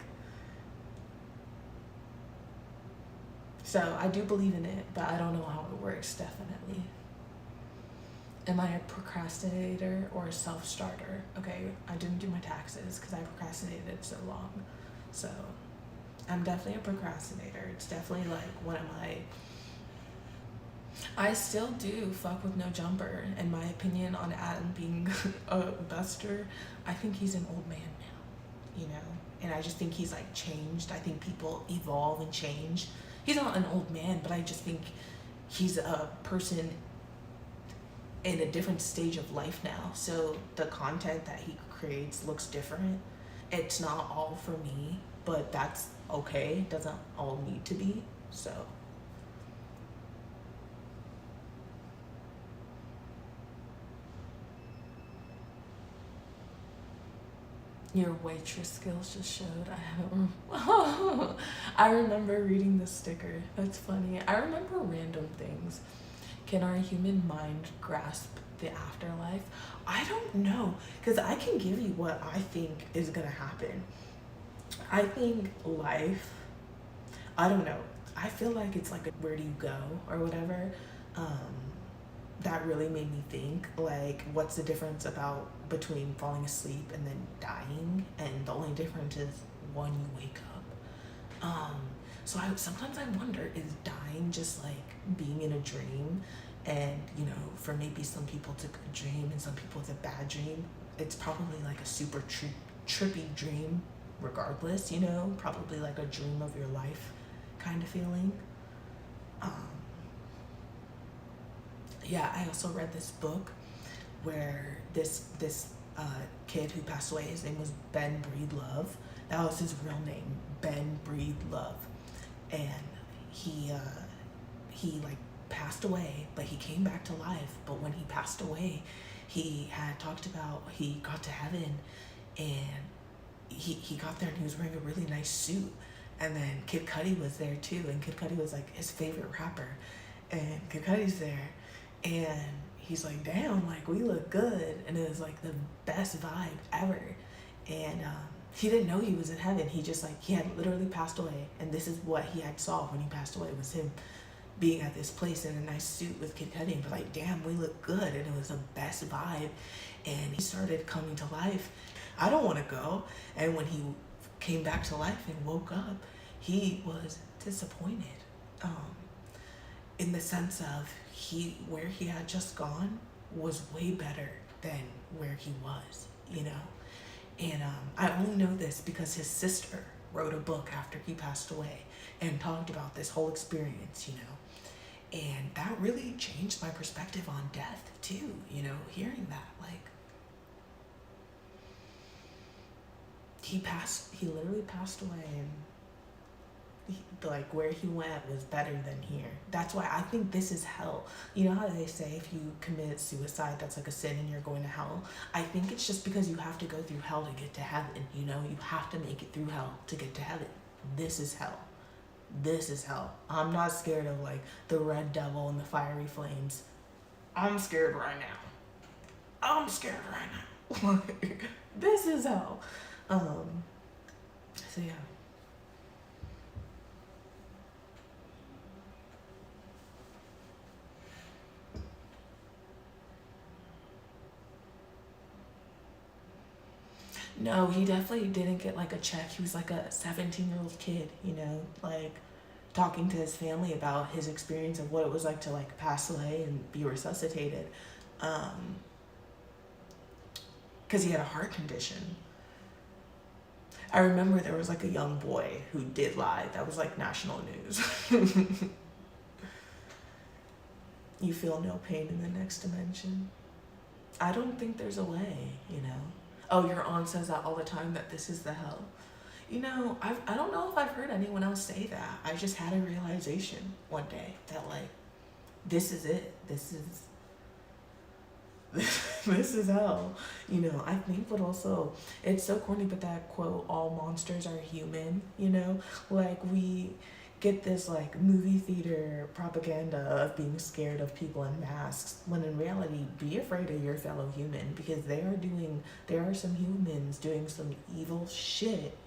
So I do believe in it, but I don't know how it works, definitely. Am I a procrastinator or a self-starter? Okay, I didn't do my taxes because I procrastinated so long. So I'm definitely a procrastinator. It's definitely like one of my, I still do fuck with no jumper. In my opinion on Adam being a buster, I think he's an old man now, you know? And I just think he's like changed. I think people evolve and change. He's not an old man, but I just think he's a person in a different stage of life now. So the content that he creates looks different. It's not all for me, but that's okay. It doesn't all need to be, so. Your waitress skills just showed. I remember reading this sticker. That's funny. I remember random things. Can our human mind grasp the afterlife? I don't know, because I can give you what I think is gonna happen. I think life, I don't know. I feel like it's like a where do you go or whatever. That really made me think, like, what's the difference between falling asleep and then dying? And the only difference is one, you wake up. So sometimes I wonder, is dying just like being in a dream? And, you know, for maybe some people it's a good dream and some people it's a bad dream. It's probably like a super trippy dream regardless, you know, probably like a dream of your life kind of feeling. Yeah, I also read this book where this kid who passed away, his name was Ben Breedlove, That was his real name, Ben Breed Love. And he like passed away, but he came back to life. But when he passed away, he had talked about he got to heaven, and he got there and he was wearing a really nice suit. And then Kid Cudi was there too, and Kid Cudi was like his favorite rapper. And Kid Cudi's there, and he's like, damn, like we look good. And it was like the best vibe ever. And he didn't know he was in heaven. He just like, he had literally passed away, and this is what he had saw when he passed away, was him being at this place in a nice suit with Kid Cudi, and be like, damn, we look good. And it was the best vibe. And he started coming to life. I don't want to go. And when he came back to life and woke up, he was disappointed, in the sense of where he had just gone was way better than where he was, you know. And I only know this because his sister wrote a book after he passed away and talked about this whole experience, you know. And that really changed my perspective on death too, you know, hearing that. Like, he literally passed away, and like where he went was better than here. That's why I think this is hell. You know how they say if you commit suicide, that's like a sin and you're going to hell? I think it's just because you have to go through hell to get to heaven, you know? You have to make it through hell to get to heaven. This is hell. This is hell. I'm not scared of like the red devil and the fiery flames. I'm scared right now. I'm scared right now. This is hell. So yeah. No, he definitely didn't get like a check. He was like a 17-year-old kid, you know, like talking to his family about his experience of what it was like to like pass away and be resuscitated. Because he had a heart condition. I remember there was like a young boy who did lie. That was like national news. You feel no pain in the next dimension. I don't think there's a way, you know. Oh, your aunt says that all the time, that this is the hell. You know, I don't know if I've heard anyone else say that. I just had a realization one day that like, this is it. This is hell. You know, I think, but also, it's so corny, but that quote, all monsters are human, you know? Like, we get this like movie theater propaganda of being scared of people in masks, when in reality, be afraid of your fellow human, because there are some humans doing some evil shit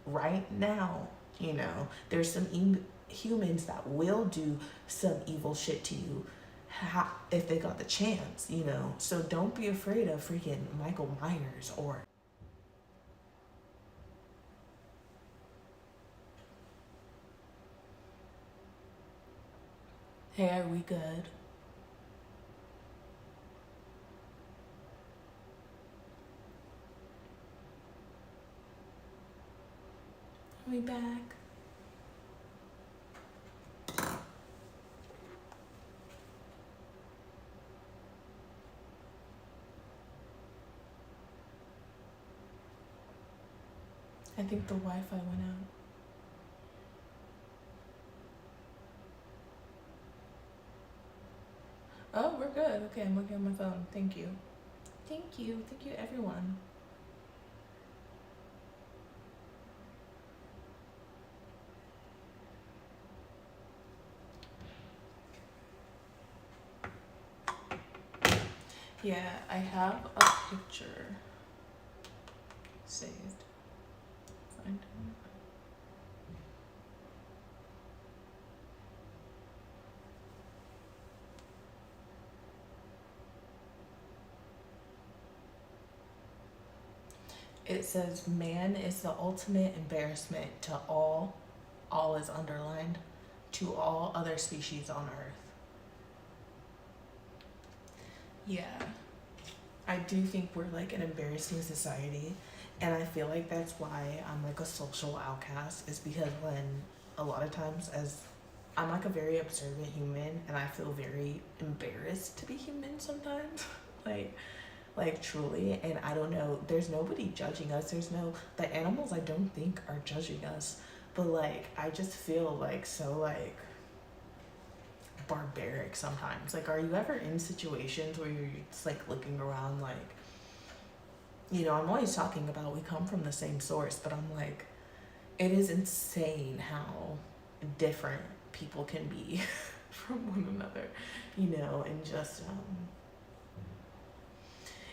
right now, you know. There's some humans that will do some evil shit to you if they got the chance, you know. So don't be afraid of freaking Michael Myers or hey, are we good? Are we back? I think the Wi-Fi went out. Oh, we're good. Okay, I'm looking at my phone. Thank you. Thank you. Thank you, everyone. Yeah, I have a picture saved. Find it. It says, man is the ultimate embarrassment to all is underlined, to all other species on Earth. Yeah, I do think we're like an embarrassing society, and I feel like that's why I'm like a social outcast, is because when a lot of times, as I'm like a very observant human, and I feel very embarrassed to be human sometimes. Like, like truly. And I don't know, there's nobody judging us. The animals I don't think are judging us, but like I just feel like so like barbaric sometimes. Like, are you ever in situations where you're just like looking around like, I'm always talking about we come from the same source, but I'm like, it is insane how different people can be from one another, and just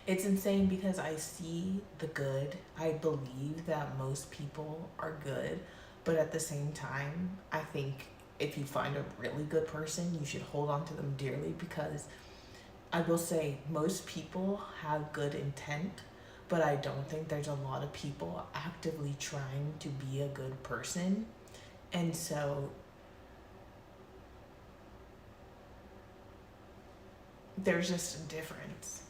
it's insane because I see the good. I believe that most people are good, but at the same time, I think if you find a really good person, you should hold on to them dearly, because I will say most people have good intent, but I don't think there's a lot of people actively trying to be a good person. And so there's just a difference.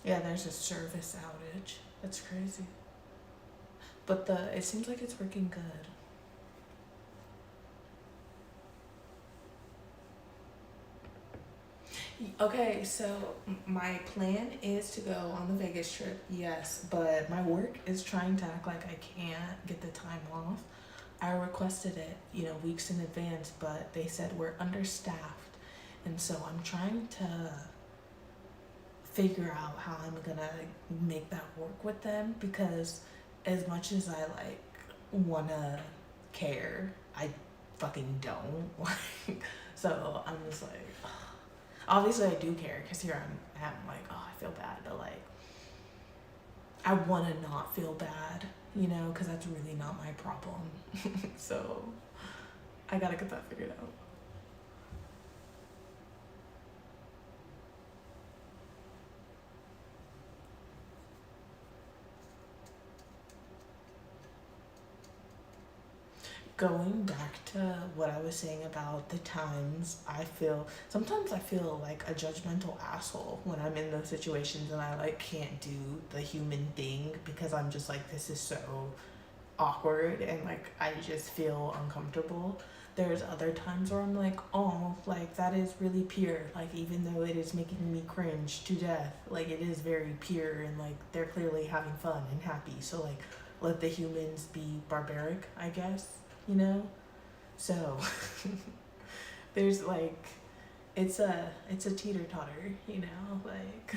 Yeah, there's a service outage. That's crazy. But it seems like it's working good. Okay, so my plan is to go on the Vegas trip, yes, but my work is trying to act like I can't get the time off. I requested it, weeks in advance, but they said we're understaffed. And so I'm trying to figure out how I'm gonna make that work with them, because as much as I like wanna care, I fucking don't. So I'm just like, obviously I do care, because here I'm like, oh, I feel bad, but like I want to not feel bad, because that's really not my problem. So I gotta get that figured out. Going back to what I was saying about the times, sometimes I feel like a judgmental asshole when I'm in those situations and I like can't do the human thing, because I'm just like, this is so awkward and like I just feel uncomfortable. There's other times where I'm like, oh, like that is really pure, like even though it is making me cringe to death, like it is very pure and like they're clearly having fun and happy, so like let the humans be barbaric, I guess. So there's like, it's a teeter-totter, like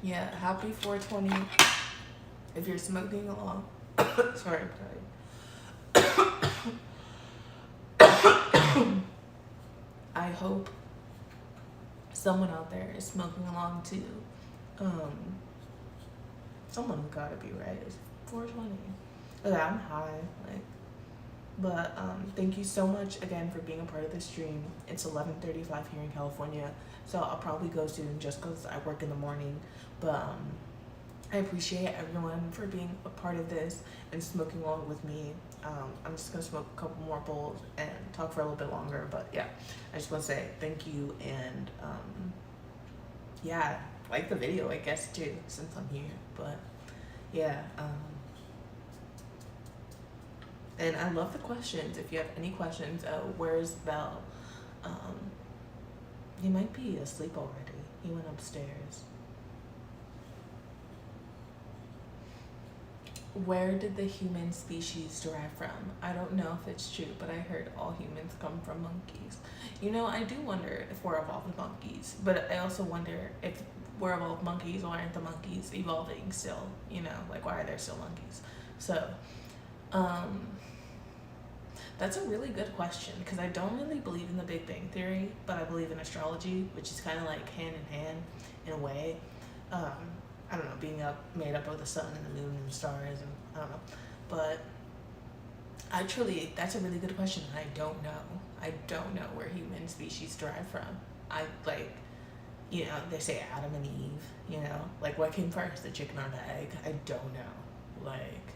yeah, happy 420 if you're smoking along. Sorry, I'm tired. I hope someone out there is smoking along too. Someone's gotta be, right? It's 420. Okay, I'm high, but thank you so much again for being a part of this stream. It's 11:35 here in California, so I'll probably go soon just because I work in the morning. But I appreciate everyone for being a part of this and smoking along with me. I'm just gonna smoke a couple more bowls and talk for a little bit longer. But yeah, I just want to say thank you, and yeah, like the video, I guess, too, since I'm here. But yeah, and I love the questions. If you have any questions, where's Belle? He might be asleep already. He went upstairs. Where did the human species derive from? I don't know if it's true, but I heard all humans come from monkeys. I do wonder if we're evolved monkeys, but I also wonder if we're evolved monkeys, why aren't the monkeys evolving still? Like why are there still monkeys? So, that's a really good question, because I don't really believe in the Big Bang Theory, but I believe in astrology, which is kind of like hand in hand in a way. I don't know, being made up of the sun and the moon and the stars, and I don't know. But That's a really good question, and I don't know. I don't know where human species derive from. I like, they say Adam and Eve, like what came first, the chicken or the egg? I don't know. Like,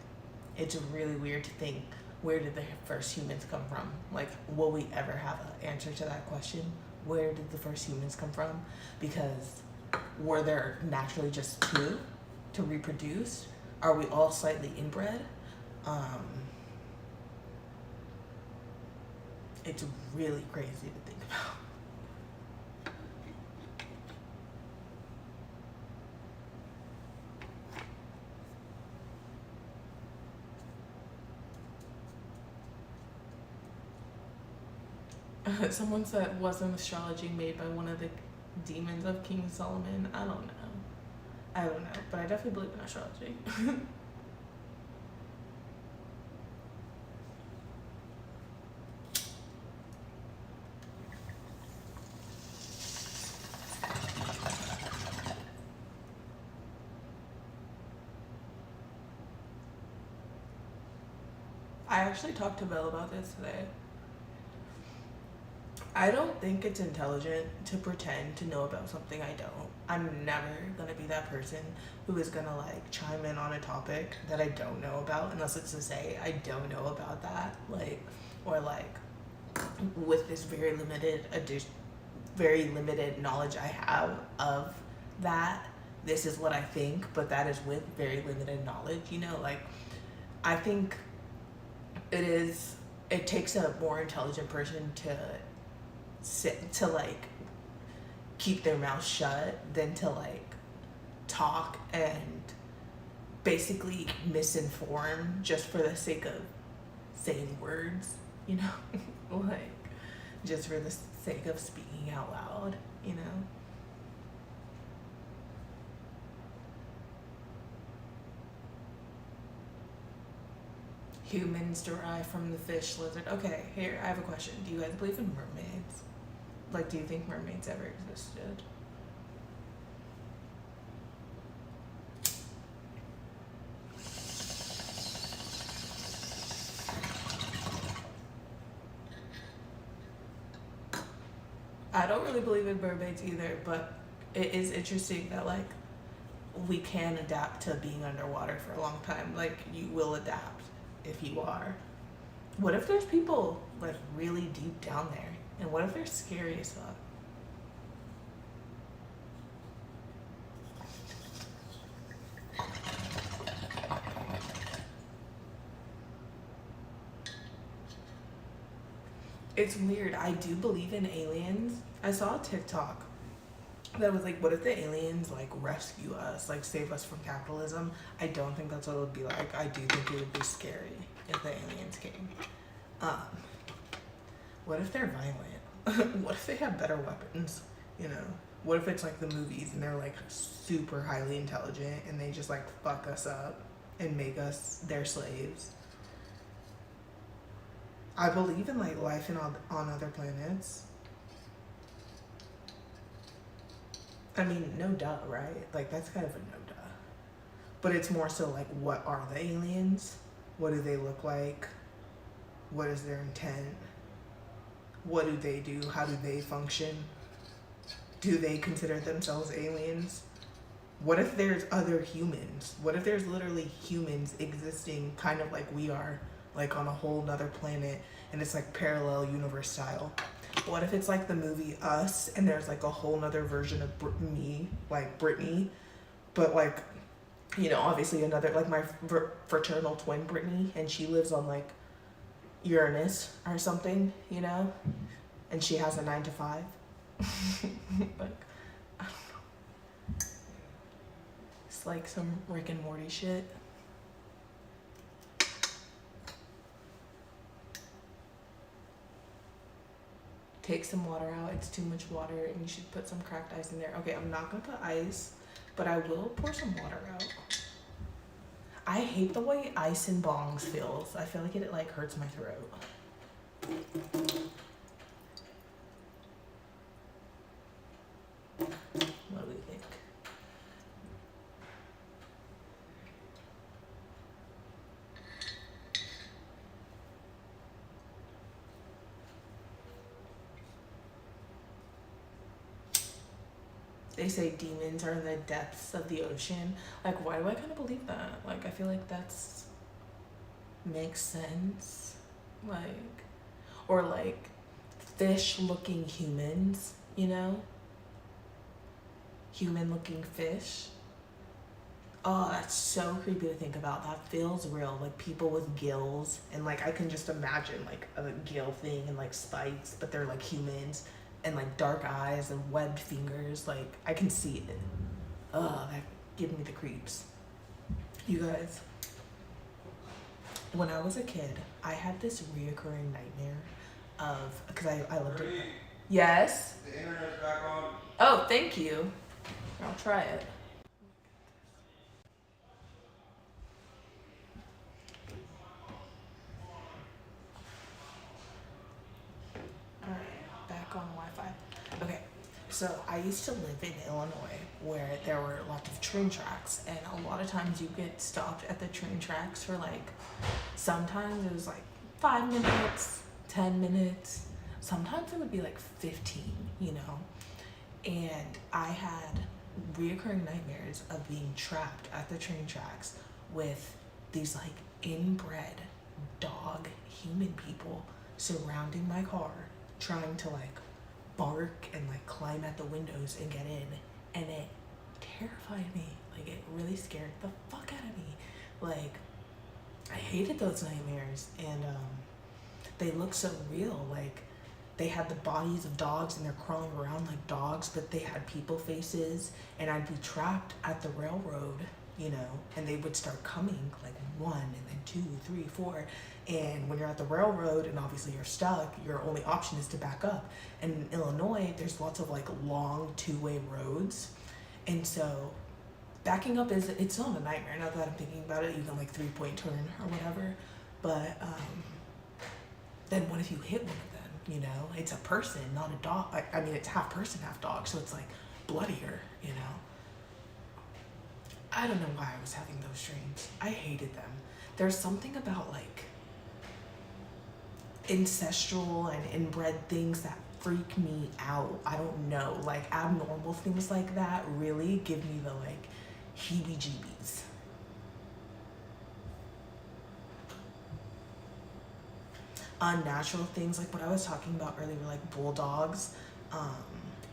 it's really weird to think, where did the first humans come from? Like, will we ever have an answer to that question? Where did the first humans come from? Because were there naturally just two to reproduce? Are we all slightly inbred? It's really crazy to think about. Someone said, wasn't astrology made by one of the demons of King Solomon? I don't know, but I definitely believe in astrology. I actually talked to Bill about this today. I don't think it's intelligent to pretend to know about something I don't. I'm never gonna be that person who is gonna like chime in on a topic that I don't know about unless it's to say I don't know about that, like, or like with this very limited knowledge I have of that, this is what I think, but that is with very limited knowledge, like, I think it takes a more intelligent person to like keep their mouth shut than to like talk and basically misinform just for the sake of saying words, like just for the sake of speaking out loud, Humans derive from the fish lizard. Okay, here, I have a question. Do you guys believe in mermaids? Like, do you think mermaids ever existed? I don't really believe in mermaids either, but it is interesting that, like, we can adapt to being underwater for a long time. Like, you will adapt if you are. What if there's people, like, really deep down there? And what if they're scary as fuck? It's weird. I do believe in aliens. I saw a TikTok that was like, what if the aliens like rescue us, like save us from capitalism? I don't think that's what it would be like. I do think it would be scary if the aliens came. What if they're violent? What if they have better weapons? What if it's like the movies and they're like super highly intelligent and they just like fuck us up and make us their slaves? I believe in like life on other planets. I mean, no duh, right? Like, that's kind of a no duh. But it's more so like, what are the aliens? What do they look like? What is their intent? What do they do? How do they function? Do they consider themselves aliens? What if there's other humans? What if there's literally humans existing kind of like we are, like on a whole nother planet, and it's like parallel universe style? What if it's like the movie Us, and there's like a whole nother version of me, like Brittany, but like, obviously another, like my fraternal twin Brittany, and she lives on like Uranus or something, and she has a 9 to 5. Like, I don't know. It's like some Rick and Morty shit. Take some water out. It's too much water, and you should put some cracked ice in there. Okay, I'm not gonna put ice, but I will pour some water out. I hate the way ice in bongs feels. I feel like it like hurts my throat. What do we think? they say demons are in the depths of the ocean. Like, why do I kind of believe that? Like, I feel like that's makes sense. Like, or like fish looking humans, you know? Human looking fish. Oh, that's so creepy to think about. That feels real. Like people with gills, and like I can just imagine like a gill thing and like spikes, but they're like humans, and like dark eyes and webbed fingers. Like I can see it. Oh, that give me the creeps. You guys, when I was a kid, I had this reoccurring nightmare of, because I lived in. Yes. The internet's back on. Oh, thank you. I'll try it. Alright, back on Wi-Fi. Okay, so I used to live in Illinois where there were lots of train tracks, and a lot of times you get stopped at the train tracks for like, sometimes it was like 5 minutes, 10 minutes, sometimes it would be like 15, you know? And I had reoccurring nightmares of being trapped at the train tracks with these like inbred dog human people surrounding my car, trying to like bark and like climb at the windows and get in, and it terrified me. Like it really scared the fuck out of me. Like I hated those nightmares, and they look so real. Like they had the bodies of dogs and they're crawling around like dogs, but they had people faces, and I'd be trapped at the railroad, you know, and they would start coming like 1 and then 2, 3, 4. And when you're at the railroad and obviously you're stuck, your only option is to back up. And in Illinois, there's lots of like long 2-way roads. And so backing up it's not a nightmare. Now that I'm thinking about it, you can like 3-point turn or whatever. But then what if you hit one of them? You know, it's a person, not a dog. I mean, it's half person, half dog, so it's like bloodier, you know. I don't know why I was having those dreams. I hated them. There's something about like ancestral and inbred things that freak me out. I don't know, like abnormal things like that really give me the like heebie-jeebies. Unnatural things like what I was talking about earlier, like bulldogs.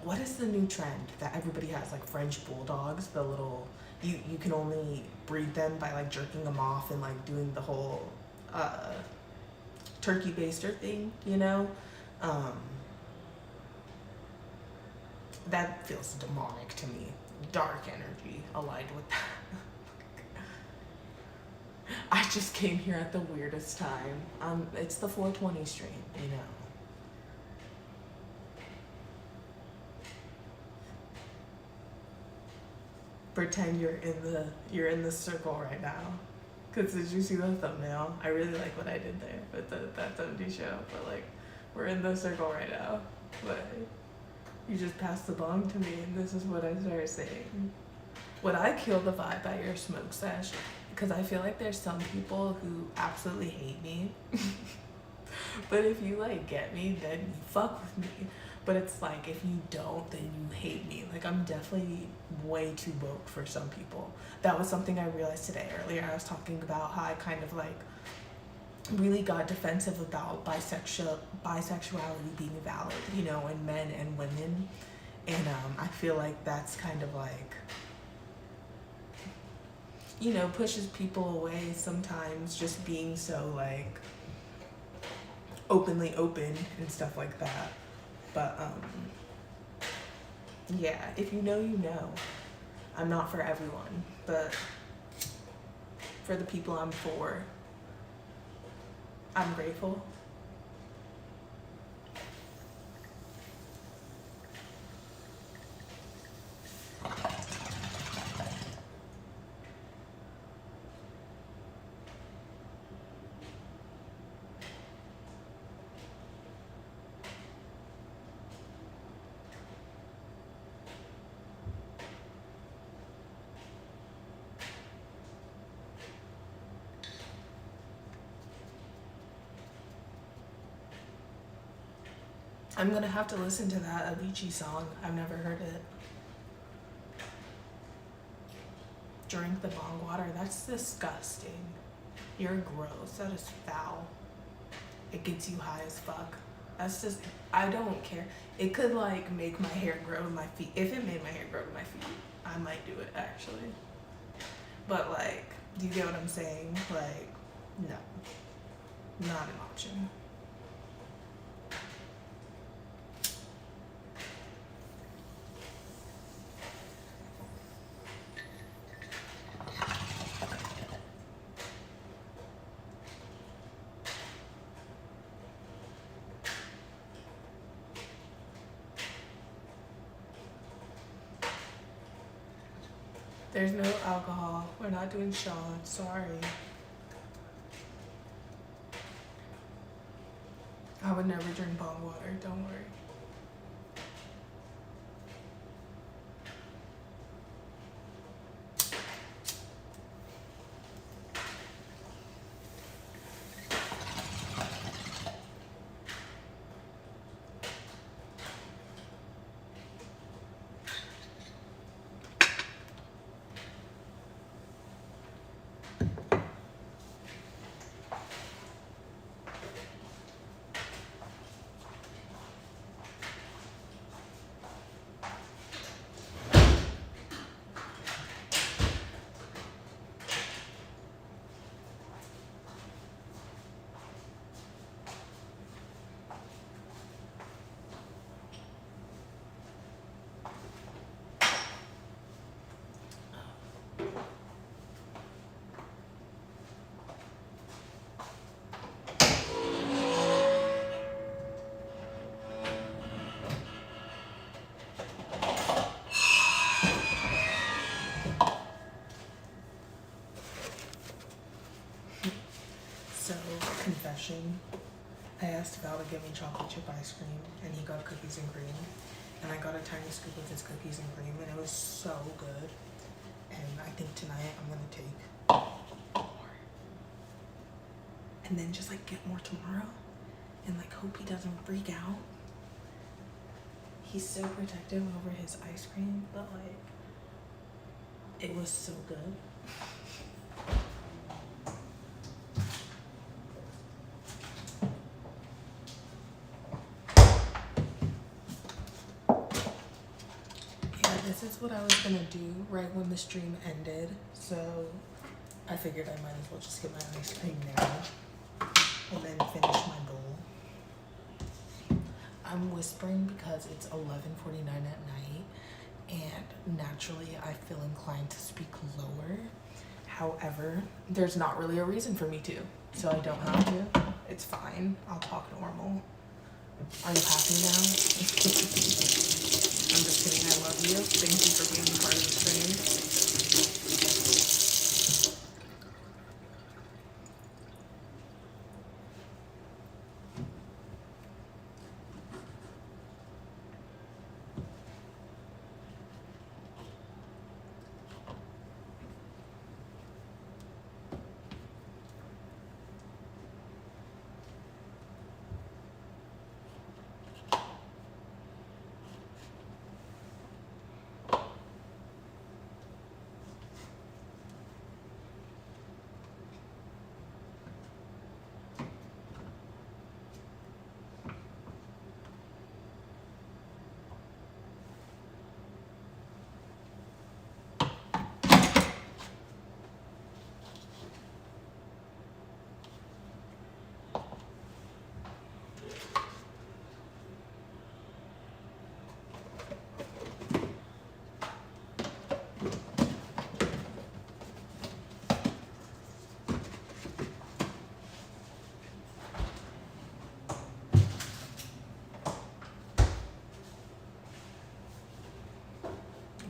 What is the new trend that everybody has, like French bulldogs? The little, you can only breed them by like jerking them off and like doing the whole turkey baster thing, you know? That feels demonic to me. Dark energy aligned with that. I just came here at the weirdest time. It's the 420 stream, you know. Pretend you're in the circle right now. Cause did you see the thumbnail? I really like what I did there with that 70 show. But like, we're in the circle right now. But you just passed the bong to me, and this is what I started saying. Would I kill the vibe at your Sm0ke sesh? Because I feel like there's some people who absolutely hate me. But if you like get me, then you fuck with me. But it's like if you don't, then you hate me. Like I'm definitely way too woke for some people. That was something I realized today. Earlier I was talking about how I kind of like really got defensive about bisexuality being valid, you know, in men and women. And I feel like that's kind of like, you know, pushes people away sometimes, just being so like openly open and stuff like that. But yeah, if you know, you know. I'm not for everyone, but for the people I'm for, I'm grateful. I'm gonna have to listen to that Avicii song. I've never heard it. drink the bong water. That's disgusting. You're gross. That is foul. It gets you high as fuck. That's just, I don't care. It could like make my hair grow to my feet. If it made my hair grow to my feet, I might do it actually. But like, do you get what I'm saying? Like, no, not an option. There's no alcohol. We're not doing shots. Sorry. I would never drink bong water. Don't worry. So, confession. I asked Val to give me chocolate chip ice cream, and he got cookies and cream. And I got a tiny scoop of his cookies and cream, and it was so good. And I think tonight I'm gonna take more. And then just like get more tomorrow, and like hope he doesn't freak out. He's so protective over his ice cream, but like, it was so good. This is what I was gonna do right when the stream ended, so I figured I might as well just get my ice cream now and then finish my bowl. I'm whispering because it's 11:49 at night, and naturally I feel inclined to speak lower. However, there's not really a reason for me to, so I don't have to. It's fine. I'll talk normal. Are you happy now? I'm just kidding, I love you. Thank you for being a part of the stream.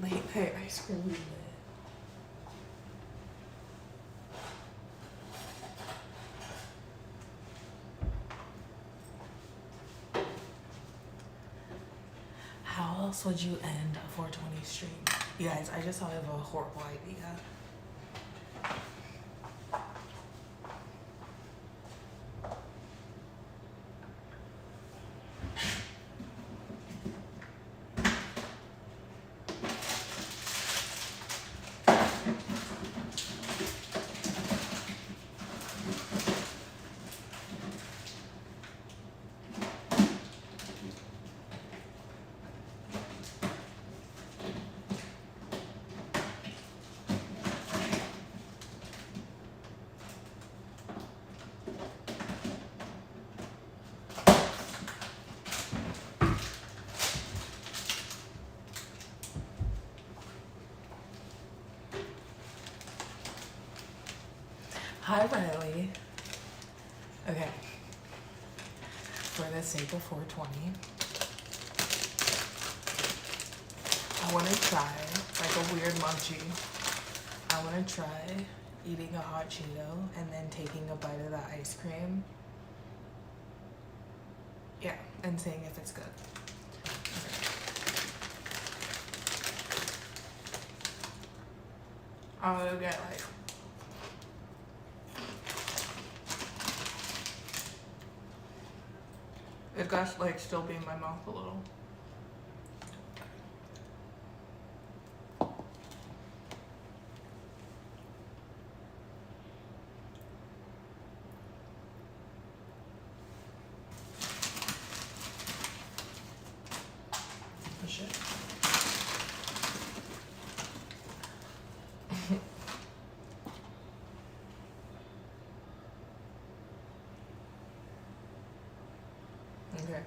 Late night ice cream lit. How else would you end a 420 stream? You guys, I just thought of a horrible idea. Hi, Riley. Okay. For the sake of 420, I want to try, like a weird munchie, I want to try eating a hot Cheeto and then taking a bite of the ice cream. Yeah, and seeing if it's good. Okay. I'm gonna get like it got like still be in my mouth a little. Oh, shit. Okay.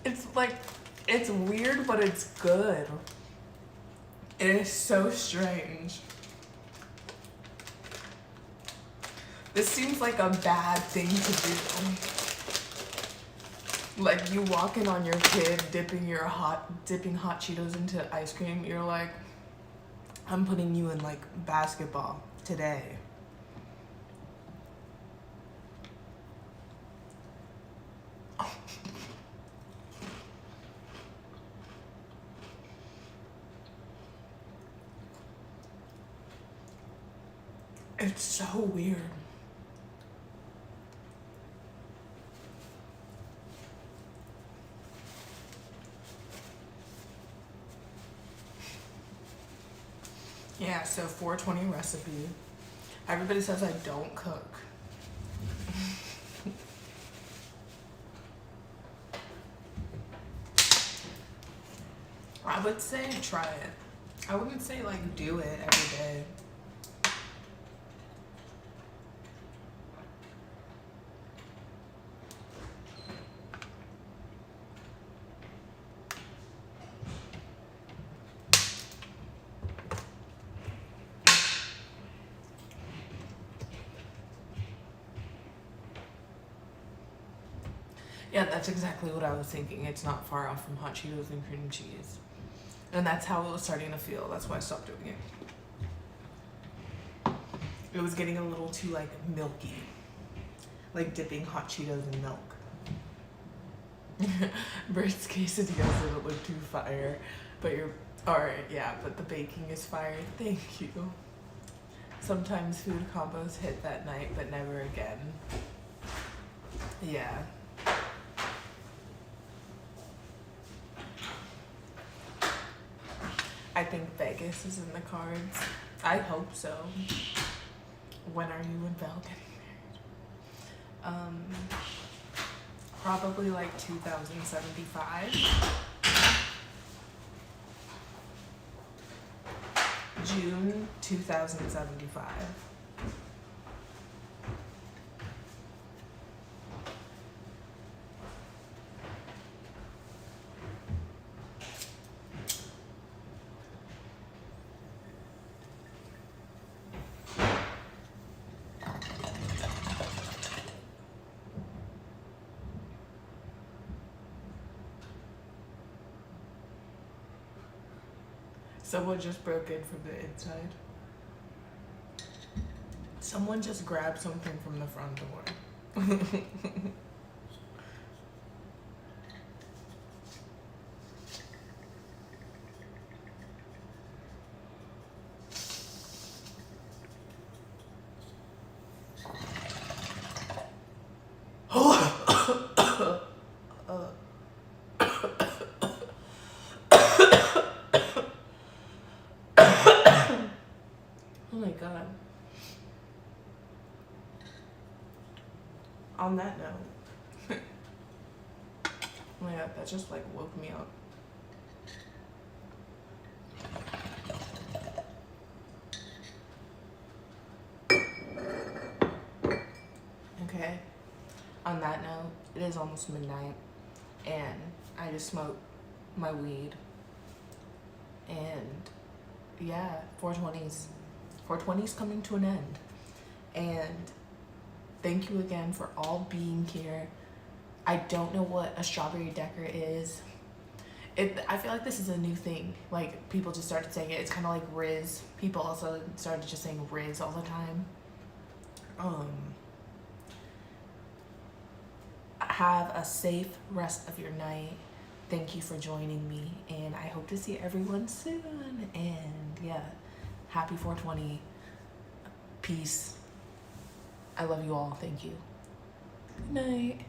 It's like, it's weird, but it's good. It is so strange. This seems like a bad thing to do. Like you walking on your kid, dipping hot Cheetos into ice cream. You're like, I'm putting you in like basketball today. It's so weird. Yeah, so 420 recipe. Everybody says I don't cook. I would say try it. I wouldn't say like do it every day. Yeah, that's exactly what I was thinking. It's not far off from hot Cheetos and cream cheese. And that's how it was starting to feel. That's why I stopped doing it. It was getting a little too like milky. Like dipping hot Cheetos in milk. Britt's quesadillas didn't look too fire. But but the baking is fire. Thank you. Sometimes food combos hit that night, but never again. Yeah. I think Vegas is in the cards. I hope so. When are you and Belle getting married? Probably like 2075. June 2075. Someone just broke in from the inside. Someone just grabbed something from the front door. on that note, oh my god, that just like woke me up. Okay, on that note, it is almost midnight and I just smoked my weed. And yeah, 420's coming to an end. And thank you again for all being here. I don't know what a strawberry decker is. I feel like this is a new thing. Like, people just started saying it. It's kind of like Riz. People also started just saying Riz all the time. Have a safe rest of your night. Thank you for joining me, and I hope to see everyone soon. And yeah, happy 420. Peace. I love you all. Thank you. Good night.